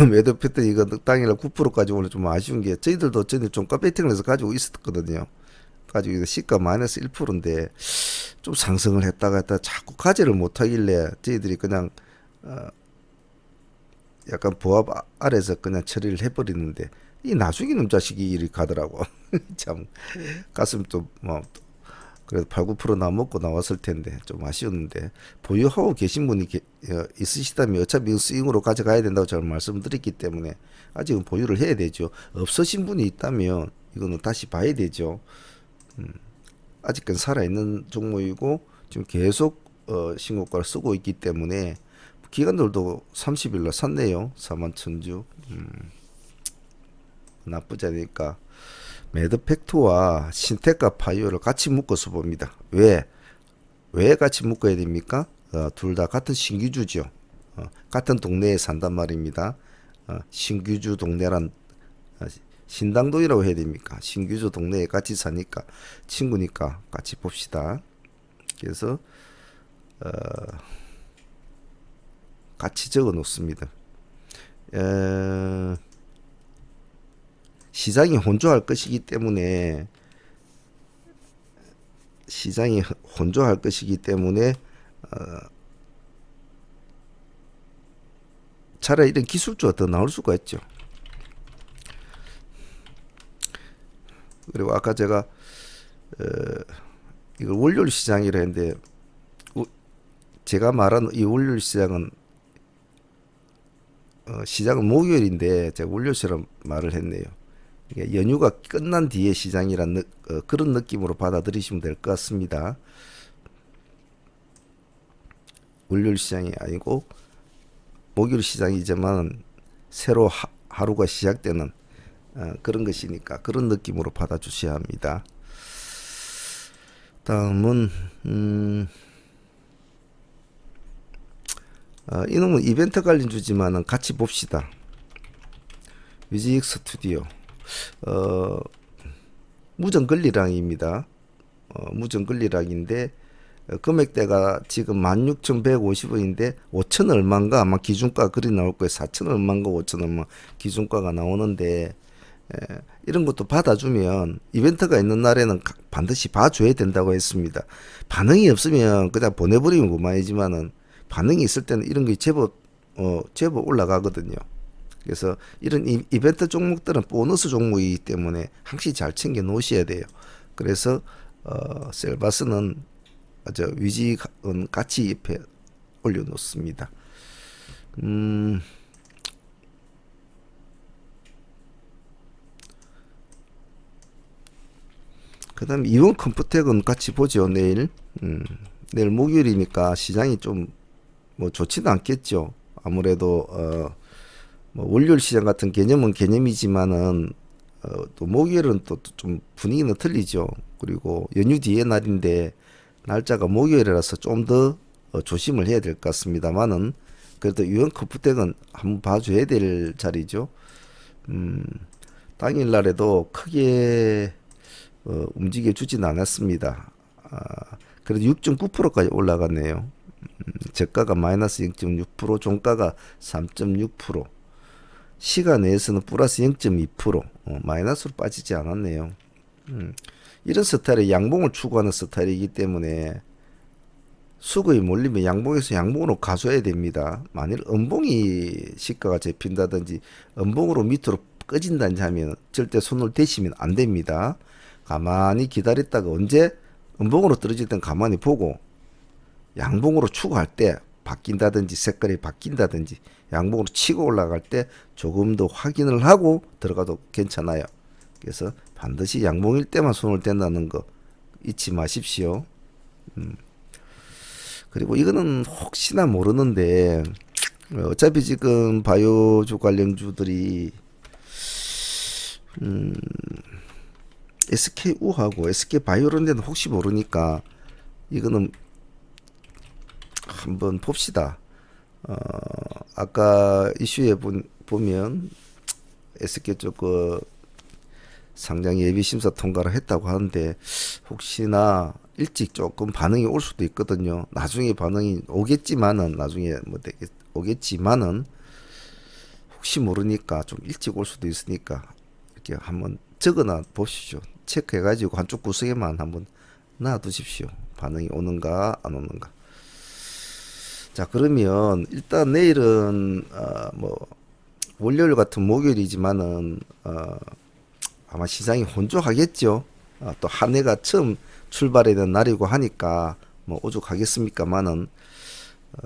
매드팩토 이거 당일날 9% 가지고 좀 아쉬운 게 저희들도 좀 배팅을 해서 가지고 있었거든요. 가지고 시가 마이너스 1%인데 좀 상승을 했다가 자꾸 가지를 못하길래 저희들이 그냥 약간 보합 아래서 그냥 처리를 해버리는데 이 나중에 놈 자식이 이리 가더라고. 참 가슴 또 뭐 그래도 8, 9% 먹고 나왔을 텐데 좀 아쉬웠는데 보유하고 계신 분이 있으시다면 어차피 스윙으로 가져가야 된다고 제가 말씀드렸기 때문에 아직은 보유를 해야 되죠. 없으신 분이 있다면 이거는 다시 봐야 되죠. 아직은 살아있는 종목이고 지금 계속 신고가를 쓰고 있기 때문에 기관들도 30일날 샀네요. 41,000주. 나쁘지 않으니까 매드팩트와 신테카 파이어를 같이 묶어서 봅니다. 왜 같이 묶어야 됩니까? 둘 다 같은 신규주죠. 같은 동네에 산단 말입니다. 신규주 동네란 신당동이라고 해야 됩니까? 신규주 동네에 같이 사니까 친구니까 같이 봅시다. 그래서 같이 적어 놓습니다. 시장이 혼조할 것이기 때문에 차라리 이런 기술주가 더 나올 수가 있죠. 그리고 아까 제가 이걸 월요일 시장이라 했는데 제가 말한 이 월요일 시장은 시장은 목요일인데 제가 월요일처럼 말을 했네요. 연휴가 끝난 뒤에 시장이란 그런 느낌으로 받아들이시면 될 것 같습니다. 월요일 시장이 아니고 목요일 시장이지만 새로 하루가 시작되는 그런 것이니까 그런 느낌으로 받아주셔야 합니다. 다음은 이놈은 이벤트 관련 주지만은 같이 봅시다. 뮤직 스튜디오 무정글리랑입니다. 무정글리랑인데 금액대가 지금 16,150원인데 5천 얼마인가 아마 기준가 그리 나올 거예요. 4천 얼마인가 5천 얼마 기준가가 나오는데 이런 것도 받아주면 이벤트가 있는 날에는 반드시 봐줘야 된다고 했습니다. 반응이 없으면 그냥 보내버리면 그만이지만은 반응이 있을 때는 이런 게 제법 올라가거든요. 그래서 이런 이벤트 종목들은 보너스 종목이기 때문에 항상 잘 챙겨 놓으셔야 돼요. 그래서 셀바스는 위직은 같이 옆에 올려 놓습니다. 그 다음에 이원 컴퓨텍은 같이 보죠. 내일 목요일이니까 시장이 좀 뭐 좋지는 않겠죠. 아무래도 뭐 월요일 시장 같은 개념은 개념이지만은 또 목요일은 또 좀 분위기는 틀리죠. 그리고 연휴 뒤에 날인데 날짜가 목요일이라서 좀 더 조심을 해야 될 것 같습니다만은 그래도 유형 컴퓨텍은 한번 봐줘야 될 자리죠. 당일날에도 크게 움직여 주진 않았습니다. 그래도 6.9%까지 올라갔네요. 저가가 마이너스 0.6%, 종가가 3.6%, 시간 내에서는 플러스 0.2%, 마이너스로 빠지지 않았네요. 이런 스타일의 양봉을 추구하는 스타일이기 때문에 수급이 몰리면 양봉에서 양봉으로 가져야 됩니다. 만일 음봉이 시가가 잡힌다든지 음봉으로 밑으로 꺼진다든지 하면 절대 손을 대시면 안 됩니다. 가만히 기다렸다가 언제 음봉으로 떨어질 땐 가만히 보고 양봉으로 추구할 때 바뀐다든지 색깔이 바뀐다든지 양봉으로 치고 올라갈 때 조금 더 확인을 하고 들어가도 괜찮아요. 그래서 반드시 양봉일 때만 손을 댄다는 거 잊지 마십시오. 그리고 이거는 혹시나 모르는데 어차피 지금 바이오주 관련주들이 SK우하고 SK바이오런데는 혹시 모르니까 이거는 한번 봅시다. 아까 이슈에 보면 SK 쪽 상장 예비 심사 통과를 했다고 하는데 혹시나 일찍 조금 반응이 올 수도 있거든요. 나중에 반응이 오겠지만은 오겠지만은 혹시 모르니까 좀 일찍 올 수도 있으니까 이렇게 한번 적어놔 보십시오. 체크해가지고 한쪽 구석에만 한번 놔두십시오. 반응이 오는가 안 오는가. 자, 그러면 일단 내일은 뭐 월요일 같은 목요일이지만은 아마 시장이 혼조하겠죠. 또 한 해가 처음 출발해야 되는 날이고 하니까 뭐 오죽하겠습니까만은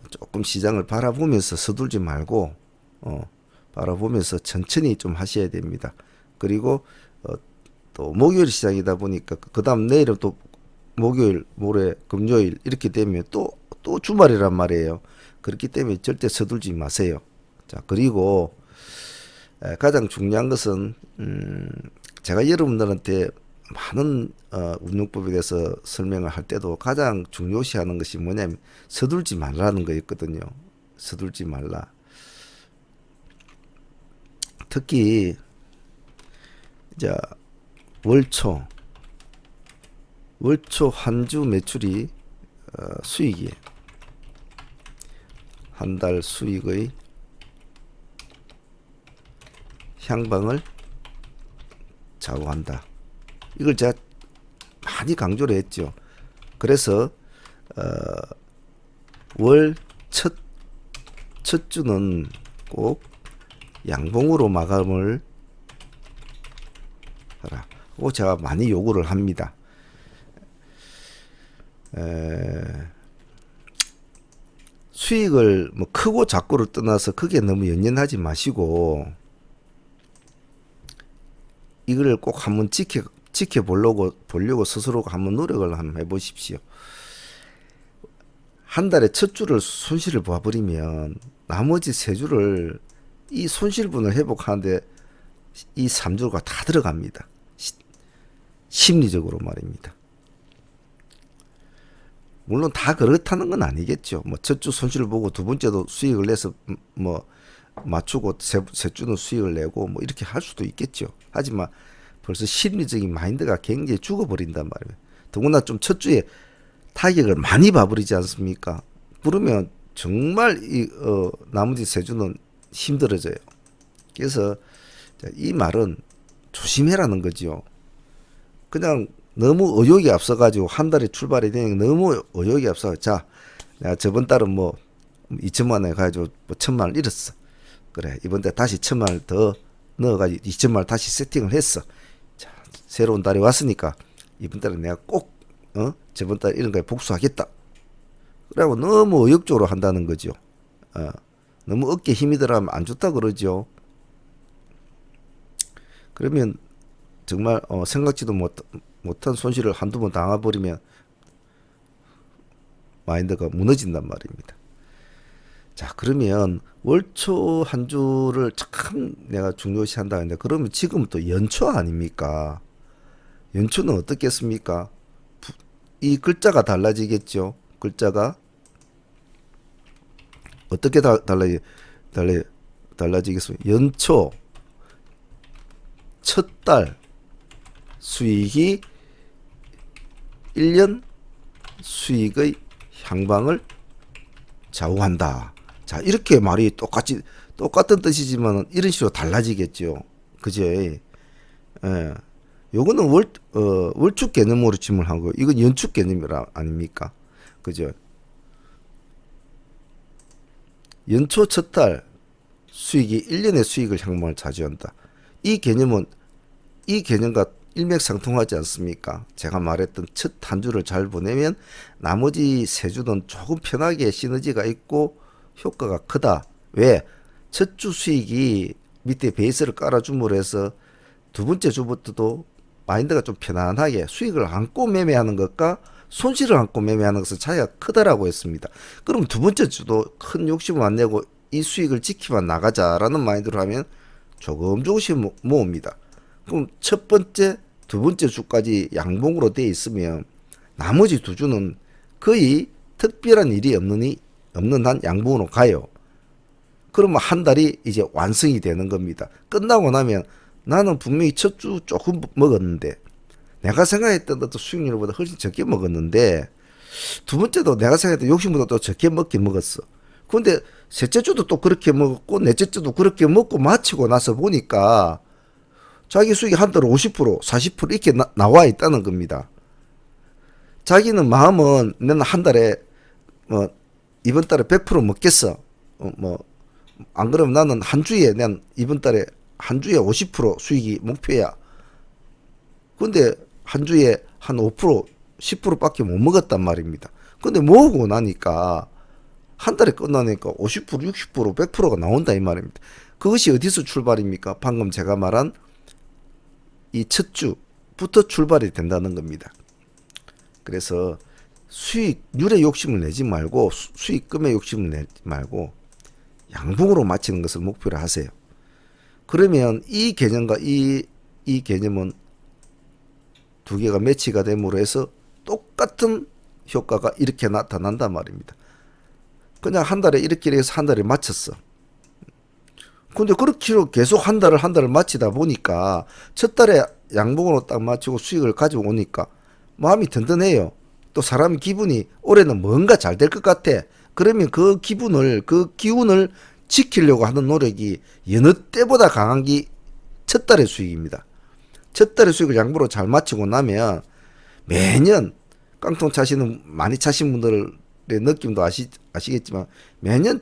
조금 시장을 바라보면서 서둘지 말고 바라보면서 천천히 좀 하셔야 됩니다. 그리고 또 목요일 시장이다 보니까 그 다음 내일은 또 목요일, 모레, 금요일 이렇게 되면 또 주말이란 말이에요. 그렇기 때문에 절대 서둘지 마세요. 자, 그리고 가장 중요한 것은 제가 여러분들한테 많은 운용법에 대해서 설명을 할 때도 가장 중요시하는 것이 뭐냐면 서둘지 말라는 거였거든요. 서둘지 말라. 특히 이제 월초 한 주 매출이 수익이 한 달 수익의 향방을 좌우한다. 이걸 제가 많이 강조를 했죠. 그래서 월 첫 주는 꼭 양봉으로 마감을 하라고 제가 많이 요구를 합니다. 수익을 뭐 크고 작고를 떠나서 크게 너무 연연하지 마시고 이걸 꼭 한번 지켜보려고 스스로가 한번 노력을 한번 해보십시오. 한 달에 첫 주를 손실을 봐버리면 나머지 세 주를 이 손실분을 회복하는데 이 3주가 다 들어갑니다. 심리적으로 말입니다. 물론 다 그렇다는 건 아니겠죠. 뭐 첫 주 손실을 보고 두 번째도 수익을 내서 뭐 맞추고 세 주는 수익을 내고 뭐 이렇게 할 수도 있겠죠. 하지만 벌써 심리적인 마인드가 굉장히 죽어버린단 말이에요. 더구나 좀 첫 주에 타격을 많이 봐버리지 않습니까? 그러면 정말 나머지 세 주는 힘들어져요. 그래서 이 말은 조심해라는 거죠. 그냥 너무 의욕이 앞서가지고 한 달에 출발이 되니까 너무 의욕이 앞서. 자, 내가 저번 달은 뭐 2천만 원에 가지고 뭐 1천만 원 잃었어. 그래, 이번 달 다시 1천만 원 더 넣어가지고 2천만 원 다시 세팅을 했어. 자, 새로운 달이 왔으니까 이번 달에 내가 꼭 저번 달 이런 거에 복수하겠다. 그리고 너무 의욕적으로 한다는 거죠. 너무 어깨에 힘이 들어가면 안 좋다 그러죠. 그러면 정말 생각지도 못한 손실을 한두 번 당해버리면 마인드가 무너진단 말입니다. 자, 그러면 월초 한 주를 참 내가 중요시 한다 했는데 그러면 지금 또 연초 아닙니까? 연초는 어떻겠습니까? 이 글자가 달라지겠죠. 글자가 어떻게 달라지겠습니까? 연초 첫 달 수익이 1년 수익의 향방을 좌우한다. 자, 이렇게 말이 똑같은 뜻이지만 이런 식으로 달라지겠죠. 그죠? 예. 요거는 월축 개념으로 질문하고 이건 연축 개념이라 아닙니까? 그죠? 연초 첫 달 수익이 1년의 수익을 향방을 차지한다. 이 개념과 일맥상통하지 않습니까? 제가 말했던 첫 한 주를 잘 보내면 나머지 세 주는 조금 편하게 시너지가 있고 효과가 크다. 왜? 첫 주 수익이 밑에 베이스를 깔아줌으로 해서 두 번째 주부터도 마인드가 좀 편안하게 수익을 안고 매매하는 것과 손실을 안고 매매하는 것은 차이가 크다라고 했습니다. 그럼 두 번째 주도 큰 욕심을 안 내고 이 수익을 지키만 나가자라는 마인드로 하면 조금씩 모읍니다. 그럼 첫 번째, 두 번째 주까지 양봉으로 돼 있으면 나머지 두 주는 거의 특별한 일이 없는 한 양봉으로 가요. 그러면 한 달이 이제 완성이 되는 겁니다. 끝나고 나면 나는 분명히 첫 주 조금 먹었는데 내가 생각했던 것도 수익률보다 훨씬 적게 먹었는데 두 번째도 내가 생각했던 욕심보다 또 적게 먹긴 먹었어. 그런데 셋째 주도 또 그렇게 먹었고 넷째 주도 그렇게 먹고 마치고 나서 보니까 자기 수익이 한 달에 50%, 40% 이렇게 나와 있다는 겁니다. 자기는 마음은 나는 한 달에 이번 달에 100% 먹겠어. 안 그러면 나는 한 주에 난 이번 달에 한 주에 50% 수익이 목표야. 근데 한 주에 한 5%, 10%밖에 못 먹었단 말입니다. 근데 모으고 나니까 한 달에 끝나니까 50%, 60%, 100%가 나온다 이 말입니다. 그것이 어디서 출발입니까? 방금 제가 말한 이 첫 주부터 출발이 된다는 겁니다. 그래서 수익률에 욕심을 내지 말고 수익금에 욕심을 내지 말고 양봉으로 맞추는 것을 목표로 하세요. 그러면 이 개념과 이 개념은 두 개가 매치가 됨으로 해서 똑같은 효과가 이렇게 나타난단 말입니다. 그냥 한 달에 이렇게 해서 한 달에 맞췄어. 근데 그렇게 계속 한 달을 맞히다 보니까 첫 달에 양봉으로 딱 맞추고 수익을 가지고 오니까 마음이 든든해요. 또 사람 기분이 올해는 뭔가 잘 될 것 같아. 그러면 그 기운을 지키려고 하는 노력이 여느 때보다 강한 게 첫 달의 수익입니다. 첫 달의 수익을 양보로 잘 맞추고 나면 매년 깡통 많이 차신 분들의 느낌도 아시겠지만 매년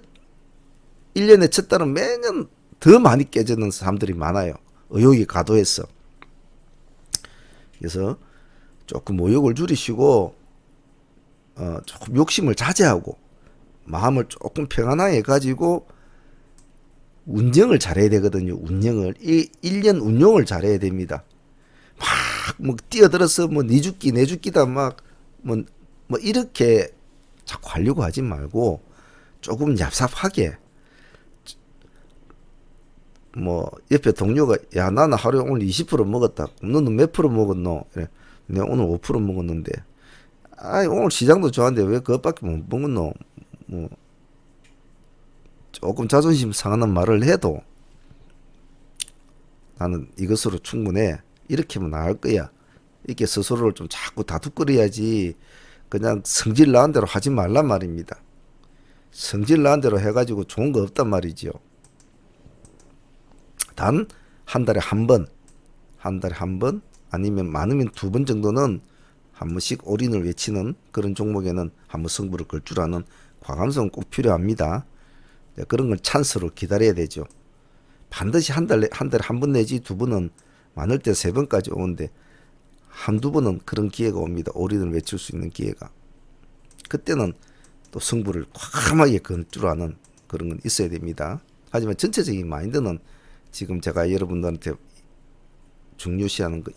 1년의 첫 달은 매년 더 많이 깨지는 사람들이 많아요. 의욕이 과도해서. 그래서 조금 의욕을 줄이시고 조금 욕심을 자제하고 마음을 조금 평안하게 가지고 운영을 잘해야 되거든요. 1년 운용을 잘해야 됩니다. 막 뭐 뛰어들어서 뭐 네 죽기 내 죽기다 막 뭐 이렇게 자꾸 하려고 하지 말고 조금 얍삽하게 뭐 옆에 동료가 야 나는 하루에 오늘 20% 먹었다. 너는 몇 프로 먹었노? 그래. 내가 오늘 5% 먹었는데 아이 오늘 시장도 좋았는데 왜 그것밖에 못 먹었노? 뭐 조금 자존심 상하는 말을 해도 나는 이것으로 충분해. 이렇게만 나갈 거야. 이렇게 스스로를 좀 자꾸 다투거려야지 그냥 성질 나은 대로 하지 말란 말입니다. 성질 나은 대로 해가지고 좋은 거 없단 말이지요. 단 한 달에 한 번 아니면 많으면 2번 정도는 한 번씩 올인을 외치는 그런 종목에는 한번 승부를 걸 줄 아는 과감성은 꼭 필요합니다. 그런 걸 찬스로 기다려야 되죠. 반드시 한 달에 한 번 내지 2번은 많을 때 3번까지 오는데 한두 번은 그런 기회가 옵니다. 올인을 외칠 수 있는 기회가. 그때는 또 승부를 과감하게 걸 줄 아는 그런 건 있어야 됩니다. 하지만 전체적인 마인드는 지금 제가 여러분들한테 중요시하는 거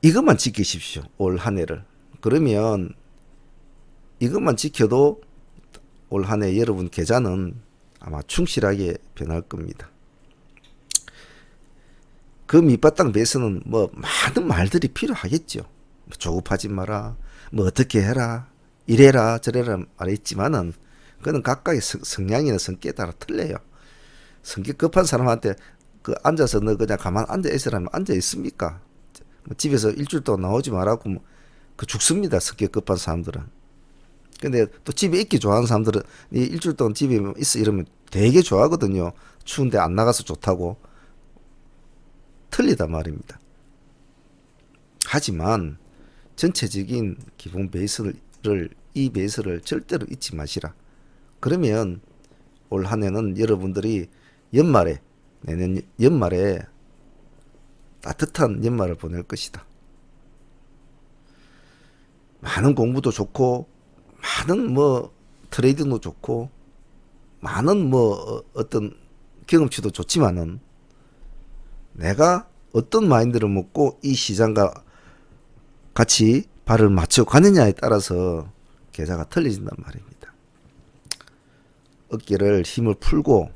이것만 지키십시오. 올 한 해를. 그러면 이것만 지켜도 올 한 해 여러분 계좌는 아마 충실하게 변할 겁니다. 그 밑바닥 배에서는 뭐 많은 말들이 필요하겠죠. 조급하지 마라. 뭐 어떻게 해라. 이래라 저래라 말했지만은 그거는 각각의 성향이나 성격에 따라 틀려요. 성격 급한 사람한테 그 앉아서 너 그냥 가만 앉아 있으라면 앉아 있습니까? 뭐 집에서 일주일 동안 나오지 말라고 그 죽습니다. 성격 급한 사람들은. 근데 또 집에 있기 좋아하는 사람들은 일주일 동안 집에 있어 이러면 되게 좋아하거든요. 추운데 안 나가서 좋다고. 틀리다 말입니다. 하지만 전체적인 기본 이 베이스를 절대로 잊지 마시라. 그러면 올 한 해는 여러분들이 내년 연말에 따뜻한 연말을 보낼 것이다. 많은 공부도 좋고 많은 뭐 트레이딩도 좋고 많은 뭐 어떤 경험치도 좋지만은 내가 어떤 마인드를 먹고 이 시장과 같이 발을 맞춰 가느냐에 따라서 계좌가 틀려진단 말입니다. 어깨를 힘을 풀고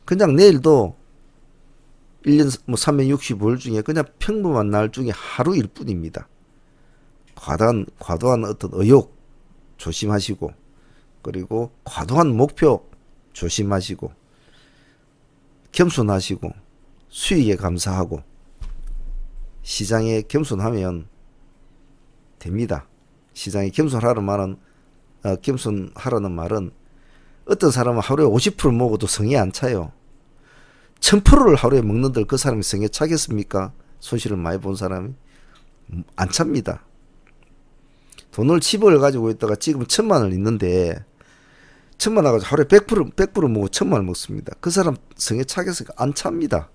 그냥 내일도 1년 뭐 365일 중에 그냥 평범한 날 중에 하루일 뿐입니다. 과도한 어떤 의욕 조심하시고 그리고 과도한 목표 조심하시고 겸손하시고 수익에 감사하고 시장에 겸손하면 됩니다. 시장에 겸손하라는 말은 어떤 사람은 하루에 50% 먹어도 성에 안 차요. 1000%를 하루에 먹는들 그 사람이 성에 차겠습니까? 손실을 많이 본 사람이 안 찹니다. 돈을 10억을 가지고 있다가 지금 1000만원 있는데 1000만 원 가지고 하루에 100% 먹고 1000만 원 먹습니다. 그 사람 성에 차겠습니까? 안 찹니다.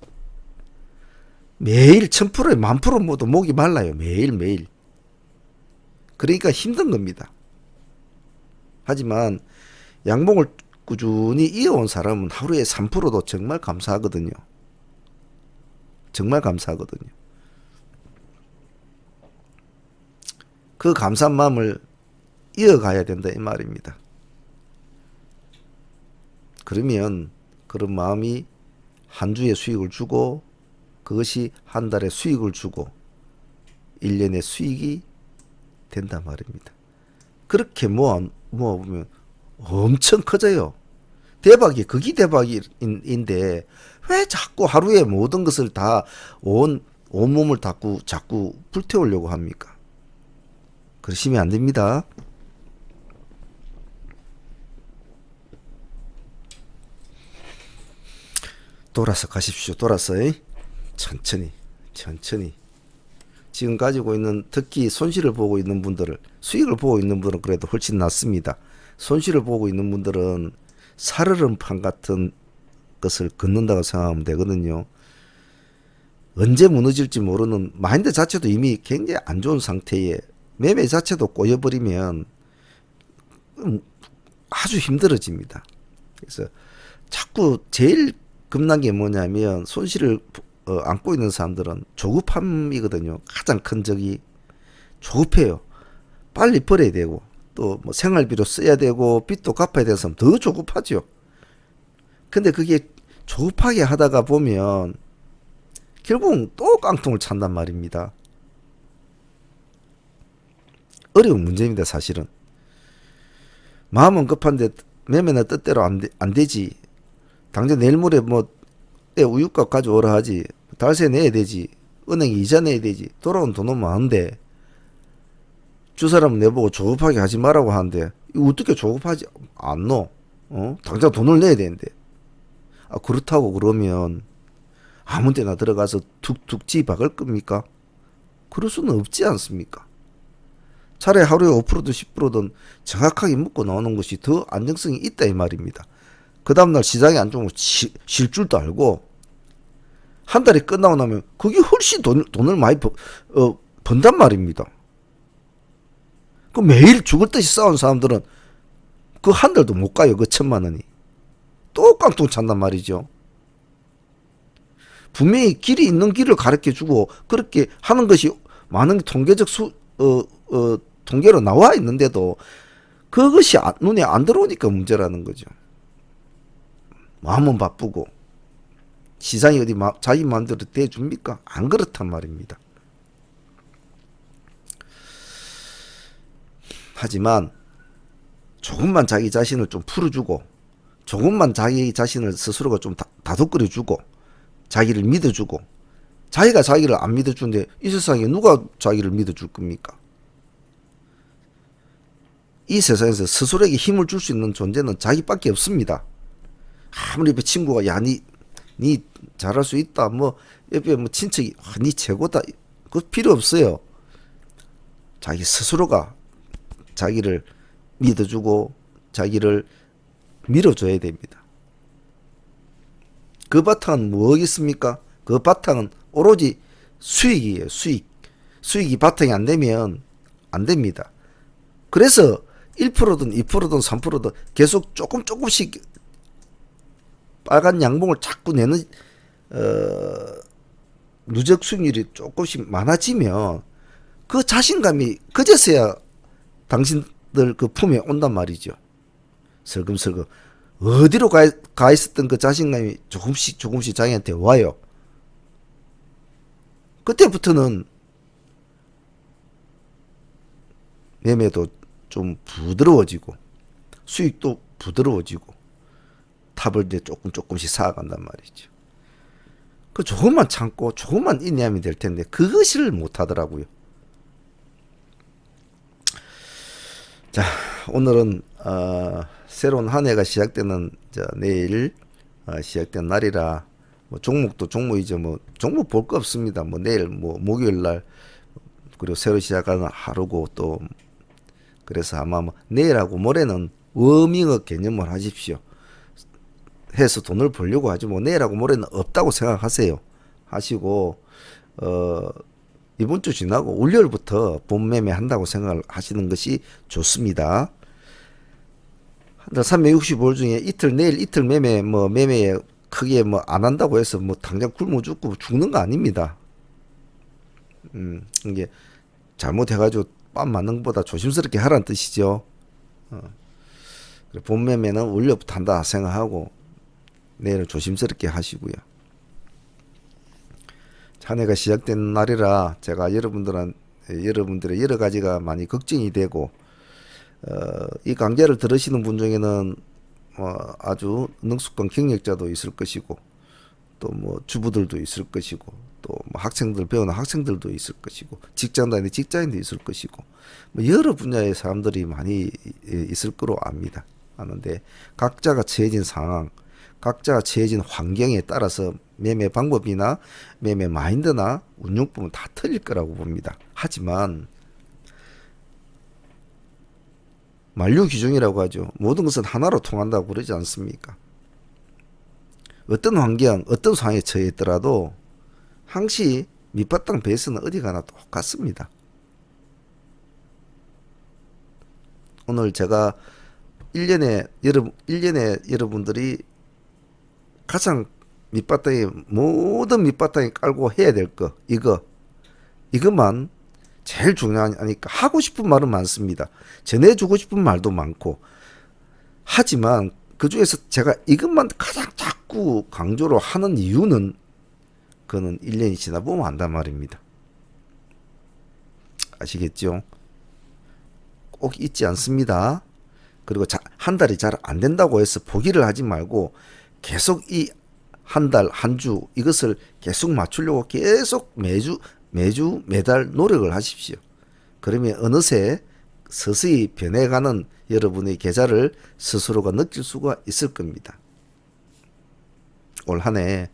매일 1000%에 10,000% 모두 목이 말라요. 매일매일. 그러니까 힘든 겁니다. 하지만 양봉을 꾸준히 이어온 사람은 하루에 3%도 정말 감사하거든요. 정말 감사하거든요. 그 감사한 마음을 이어가야 된다 이 말입니다. 그러면 그런 마음이 한 주에 수익을 주고 그것이 한 달에 수익을 주고 1년의 수익이 된단 말입니다. 그렇게 모아보면 엄청 커져요. 대박이 그게 대박인데 왜 자꾸 하루에 모든 것을 다 온몸을 자꾸 불태우려고 합니까? 그러시면 안 됩니다. 돌아서 가십시오. 돌아서 천천히 지금 가지고 있는 특히 손실을 보고 있는 분들을 수익을 보고 있는 분들은 그래도 훨씬 낫습니다. 손실을 보고 있는 분들은 살얼음판 같은 것을 걷는다고 생각하면 되거든요. 언제 무너질지 모르는 마인드 자체도 이미 굉장히 안 좋은 상태에 매매 자체도 꼬여버리면 아주 힘들어집니다. 그래서 자꾸 제일 겁난 게 뭐냐면 손실을 안고 있는 사람들은 조급함이거든요. 가장 큰 적이 조급해요. 빨리 벌어야 되고 또 뭐 생활비로 써야 되고 빚도 갚아야 되는 사람 더 조급하죠. 근데 그게 조급하게 하다가 보면 결국은 또 깡통을 찬단 말입니다. 어려운 문제입니다. 사실은 마음은 급한데 매매는 뜻대로 안 되지. 당장 내일 모레 뭐 우유값 가져오라 하지. 달세 내야 되지. 은행에 이자 내야 되지. 돌아온 돈은 많은데 주사람 내보고 조급하게 하지 말라고 하는데 어떻게 조급하지 않노? 당장 돈을 내야 되는데. 그렇다고 그러면 아무 데나 들어가서 툭툭 지 박을 겁니까? 그럴 수는 없지 않습니까? 차라리 하루에 5%든 10%든 정확하게 묶고 나오는 것이 더 안정성이 있다 이 말입니다. 그 다음날 시장이 안 좋으면 쉴 줄도 알고 한 달이 끝나고 나면 그게 훨씬 돈을 많이 번단 말입니다. 그 매일 죽을 듯이 싸운 사람들은 그 한 달도 못 가요. 그 1,000만 원이. 또 깡통 찬단 말이죠. 분명히 길이 있는 길을 가르쳐주고 그렇게 하는 것이 많은 통계적 통계로 나와 있는데도 그것이 눈에 안 들어오니까 문제라는 거죠. 마음은 바쁘고 시장이 어디 자기 마음대로 대줍니까? 안 그렇단 말입니다. 하지만 조금만 자기 자신을 좀 풀어주고 조금만 자기 자신을 스스로가 좀 다독거려주고 자기를 믿어주고 자기가 자기를 안 믿어주는데 이 세상에 누가 자기를 믿어줄 겁니까? 이 세상에서 스스로에게 힘을 줄 수 있는 존재는 자기밖에 없습니다. 아무리 옆에 친구가 야 니 잘할 수 있다 뭐 옆에 뭐 친척이 니 최고다 그거 필요 없어요. 자기 스스로가 자기를 믿어주고 자기를 밀어줘야 됩니다. 그 바탕은 뭐겠습니까? 그 바탕은 오로지 수익이에요. 수익이 바탕이 안 되면 안 됩니다. 그래서 1%든 2%든 3%든 계속 조금씩 빨간 양봉을 자꾸 내는 누적 수익률이 조금씩 많아지면 그 자신감이 그제서야 당신들 그 품에 온단 말이죠. 슬금슬금 어디로 가 있었던 그 자신감이 조금씩 자기한테 와요. 그때부터는 매매도 좀 부드러워지고 수익도 부드러워지고 탑을 이제 조금씩 쌓아간단 말이죠. 그 조금만 참고 조금만 인내하면 될 텐데 그것을 못 하더라고요. 자, 오늘은 새로운 한 해가 시작되는 내일 시작된 날이라 뭐 종목도 종목이죠. 뭐 종목 볼 거 없습니다. 뭐 내일 뭐 목요일 날 그리고 새로 시작하는 하루고 또 그래서 아마 뭐 내일하고 모레는 워밍업 개념을 하십시오. 해서 돈을 벌려고 하지 뭐 내일하고 모레는 없다고 생각하세요. 하시고 이번 주 지나고 월요일부터 본 매매 한다고 생각을 하시는 것이 좋습니다. 한 달 365일 중에 이틀 내일 이틀 매매에 크게 뭐 안 한다고 해서 뭐 당장 굶어 죽고 죽는 거 아닙니다. 이게 잘못해가지고 빰 맞는 것보다 조심스럽게 하라는 뜻이죠. 본 매매는 월요일부터 한다 생각하고 내일은 조심스럽게 하시고요. 한 해가 시작된 날이라 제가 여러분들의 여러 가지가 많이 걱정이 되고 이 강좌를 들으시는 분 중에는 아주 능숙한 경력자도 있을 것이고 또 뭐 주부들도 있을 것이고 또 뭐 학생들 배우는 학생들도 있을 것이고 직장 다니는 직장인도 있을 것이고 뭐 여러 분야의 사람들이 많이 있을 거로 압니다. 아는데 각자가 처해진 상황, 각자가 처해진 환경에 따라서 매매 방법이나 매매 마인드나 운용법은 다 틀릴 거라고 봅니다. 하지만 만류 규정이라고 하죠. 모든 것은 하나로 통한다고 그러지 않습니까? 어떤 환경, 어떤 상황에 처해 있더라도 항시 밑바탕 베이스는 어디 가나 똑같습니다. 오늘 제가 1년에 여러분들이 가장 모든 밑바탕에 깔고 해야 될 거, 이것만 제일 중요하니까 하고 싶은 말은 많습니다. 전해주고 싶은 말도 많고, 하지만 그 중에서 제가 이것만 가장 자꾸 강조를 하는 이유는 그거는 1년이 지나보면 안단 말입니다. 아시겠죠? 꼭 잊지 않습니다. 그리고 한 달이 잘 안 된다고 해서 포기를 하지 말고 계속 이 한 달, 한 주 이것을 계속 맞추려고 계속 매달 노력을 하십시오. 그러면 어느새 서서히 변해가는 여러분의 계좌를 스스로가 느낄 수가 있을 겁니다. 올 한 해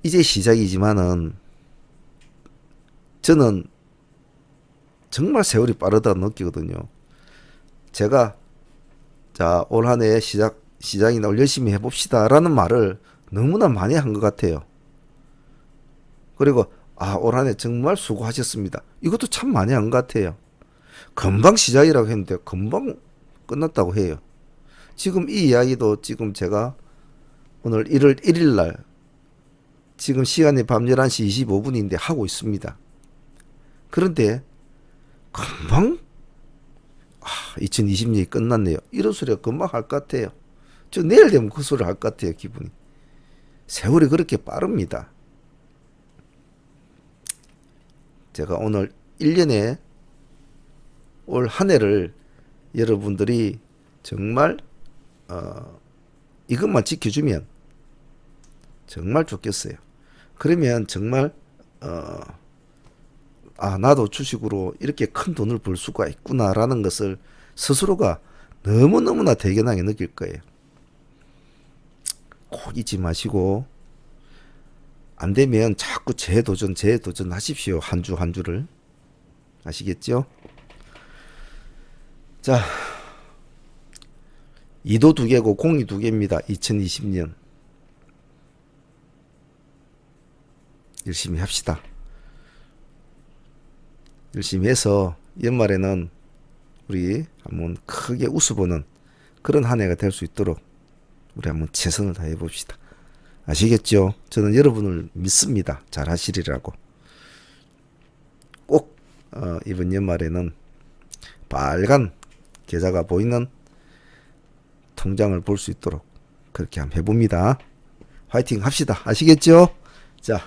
이제 시작이지만은 저는 정말 세월이 빠르다고 느끼거든요. 제가 올 한 해 시작이나 열심히 해봅시다 라는 말을 너무나 많이 한 것 같아요. 그리고 올 한 해 정말 수고하셨습니다. 이것도 참 많이 한 것 같아요. 금방 시작이라고 했는데 금방 끝났다고 해요. 지금 이 이야기도 지금 제가 오늘 1월 1일 날 지금 시간이 밤 11시 25분인데 하고 있습니다. 그런데 금방 2020년이 끝났네요. 이런 소리가 금방 할 것 같아요. 저 내일 되면 그 소리를 할 것 같아요. 기분이. 세월이 그렇게 빠릅니다. 제가 오늘 1년에 올 한 해를 여러분들이 정말 이것만 지켜주면 정말 좋겠어요. 그러면 정말 나도 주식으로 이렇게 큰 돈을 벌 수가 있구나라는 것을 스스로가 너무너무나 대견하게 느낄 거예요. 꼭 잊지 마시고 안 되면 자꾸 재도전 하십시오. 한 주 한 주를. 아시겠죠? 자, 2도 2개고 공이 2개입니다. 2020년. 열심히 합시다. 열심히 해서 연말에는 우리 한번 크게 웃어보는 그런 한 해가 될 수 있도록 우리 한번 최선을 다해 봅시다. 아시겠죠? 저는 여러분을 믿습니다. 잘 하시리라고. 꼭 이번 연말에는 빨간 계좌가 보이는 통장을 볼 수 있도록 그렇게 한번 해봅니다. 화이팅 합시다. 아시겠죠? 자,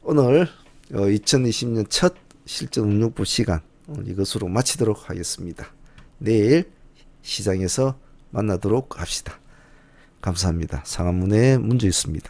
오늘 2020년 첫 실전 운용법 시간 오늘 이것으로 마치도록 하겠습니다. 내일 시장에서 만나도록 합시다. 감사합니다. 상한문에 문제 있습니다.